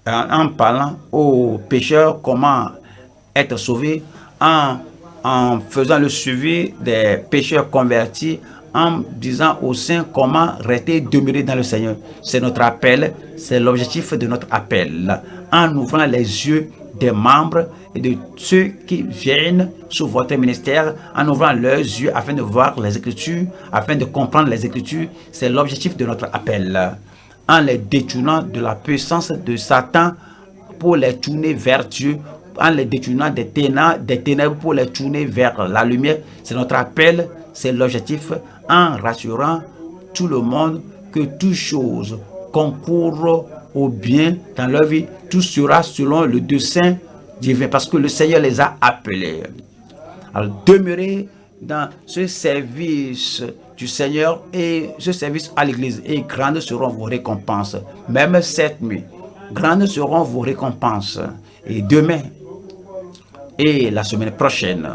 En parlant aux pécheurs comment être sauvés, en faisant le suivi des pécheurs convertis, en disant aux saints comment rester demeurer dans le Seigneur. C'est notre appel, c'est l'objectif de notre appel. En ouvrant les yeux des membres et de ceux qui viennent sous votre ministère, en ouvrant leurs yeux afin de voir les Écritures, afin de comprendre les Écritures, c'est l'objectif de notre appel. En les détournant de la puissance de Satan pour les tourner vers Dieu, en les détournant des ténèbres pour les tourner vers la lumière. C'est notre appel, c'est l'objectif, en rassurant tout le monde que toute chose concourt au bien dans leur vie. Tout sera selon le dessein divin parce que le Seigneur les a appelés. Alors demeurez dans ce service du Seigneur et ce service à l'église. Et grandes seront vos récompenses. Même cette nuit, grandes seront vos récompenses. Et demain et la semaine prochaine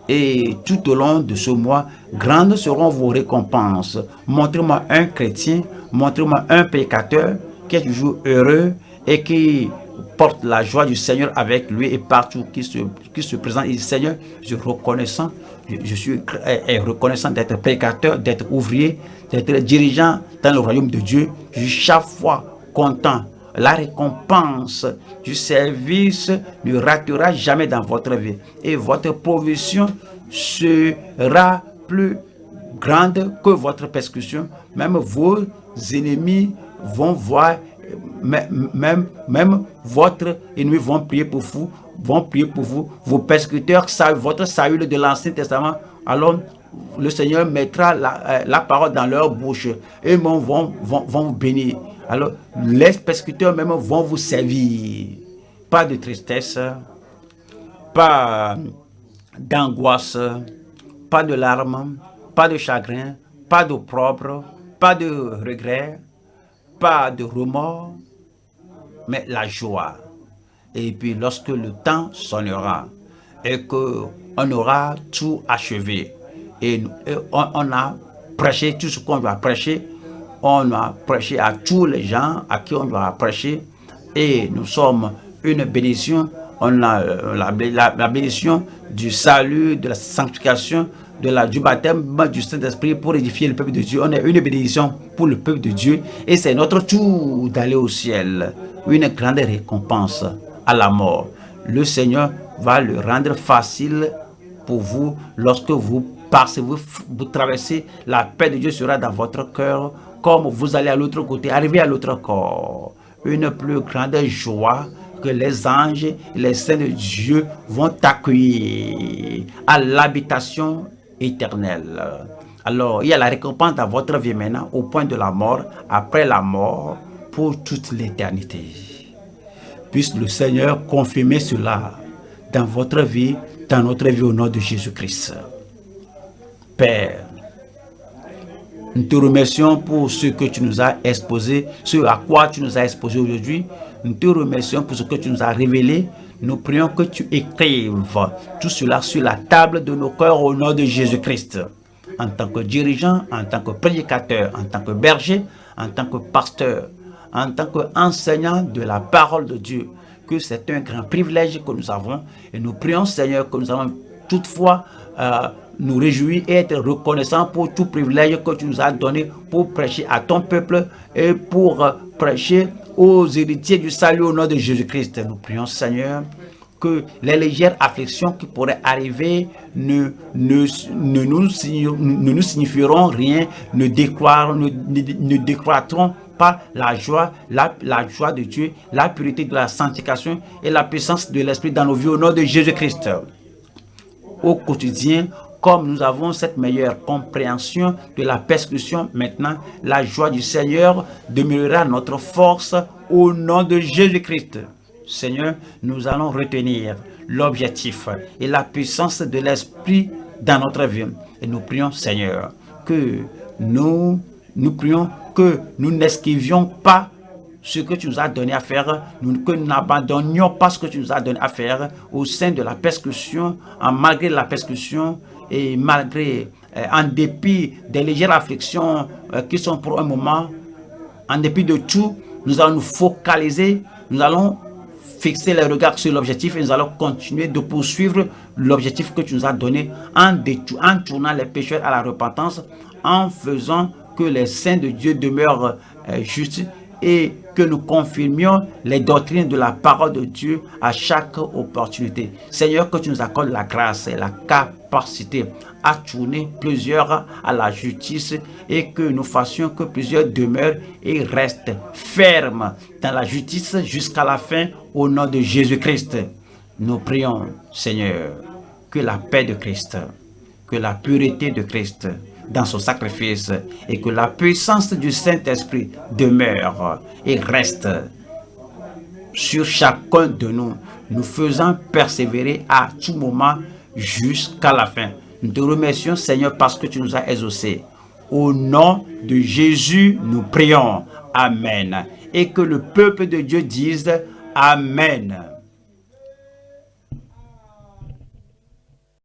et tout au long de ce mois, grandes seront vos récompenses. Montrez-moi un chrétien, montrez-moi un pécateur qui est toujours heureux et qui porte la joie du Seigneur avec lui et partout qui se présente. Et Seigneur, je suis reconnaissant d'être pécateur, d'être ouvrier, d'être dirigeant dans le royaume de Dieu. Je suis chaque fois content. La récompense du service ne ratera jamais dans votre vie. Et votre provision sera plus grande que votre persécution. Même vos ennemis vont voir, même votre ennemi vont prier pour vous, vos persécuteurs, votre Saül de l'Ancien Testament. Alors, le Seigneur mettra la parole dans leur bouche et vont vous bénir. Alors, les persécuteurs même vont vous servir. Pas de tristesse, pas d'angoisse, pas de larmes, pas de chagrin, pas d'opprobre, pas de regret, pas de remords, mais la joie. Et puis, lorsque le temps sonnera et qu'on aura tout achevé, et on a prêché tout ce qu'on doit prêcher, on a prêché à tous les gens à qui on doit prêcher, et nous sommes une bénédiction. On a la bénédiction du salut, de la sanctification, du baptême du Saint-Esprit pour édifier le peuple de Dieu. On est une bénédiction pour le peuple de Dieu et c'est notre tour d'aller au ciel. Une grande récompense à la mort. Le Seigneur va le rendre facile pour vous lorsque vous passez, vous traversez. La paix de Dieu sera dans votre cœur comme vous allez à l'autre côté, arriver à l'autre corps. Une plus grande joie que les anges et les saints de Dieu vont accueillir à l'habitation éternelle. Alors, il y a la récompense dans votre vie maintenant, au point de la mort, après la mort, pour toute l'éternité. Puisse le Seigneur confirmer cela dans votre vie, dans notre vie, au nom de Jésus-Christ. Père, nous te remercions pour ce que tu nous as exposé, ce à quoi tu nous as exposé aujourd'hui. Nous te remercions pour ce que tu nous as révélé. Nous prions que tu écrives tout cela sur la table de nos cœurs au nom de Jésus-Christ. En tant que dirigeant, en tant que prédicateur, en tant que berger, en tant que pasteur, en tant qu'enseignant de la parole de Dieu, que c'est un grand privilège que nous avons. Et nous prions, Seigneur, que nous allons toutefois nous réjouir et être reconnaissants pour tout privilège que tu nous as donné pour prêcher à ton peuple et pour prêcher aux héritiers du salut au nom de Jésus-Christ. Nous prions, Seigneur, que les légères afflictions qui pourraient arriver ne nous signifieront rien, ne décroîtront pas la joie de Dieu, la pureté de la sanctification et la puissance de l'Esprit dans nos vies au nom de Jésus-Christ. Au quotidien, comme nous avons cette meilleure compréhension de la persécution, maintenant, la joie du Seigneur demeurera notre force au nom de Jésus-Christ. Seigneur, nous allons retenir l'objectif et la puissance de l'Esprit dans notre vie. Et nous prions, Seigneur, que nous n'esquivions pas ce que tu nous as donné à faire, que nous n'abandonnions pas ce que tu nous as donné à faire au sein de la persécution, malgré la persécution et malgré, en dépit des légères afflictions qui sont pour un moment, en dépit de tout, nous allons nous focaliser, nous allons fixer les regards sur l'objectif et nous allons continuer de poursuivre l'objectif que tu nous as donné en tournant les pécheurs à la repentance, en faisant que les saints de Dieu demeurent justes et que nous confirmions les doctrines de la parole de Dieu à chaque opportunité. Seigneur, que tu nous accordes la grâce et la capacité à tourner plusieurs à la justice et que nous fassions que plusieurs demeurent et restent fermes dans la justice jusqu'à la fin au nom de Jésus-Christ. Nous prions, Seigneur, que la paix de Christ, que la pureté de Christ dans son sacrifice et que la puissance du Saint-Esprit demeure et reste sur chacun de nous, nous faisant persévérer à tout moment jusqu'à la fin. Nous te remercions, Seigneur, parce que tu nous as exaucés. Au nom de Jésus, nous prions. Amen. Et que le peuple de Dieu dise Amen.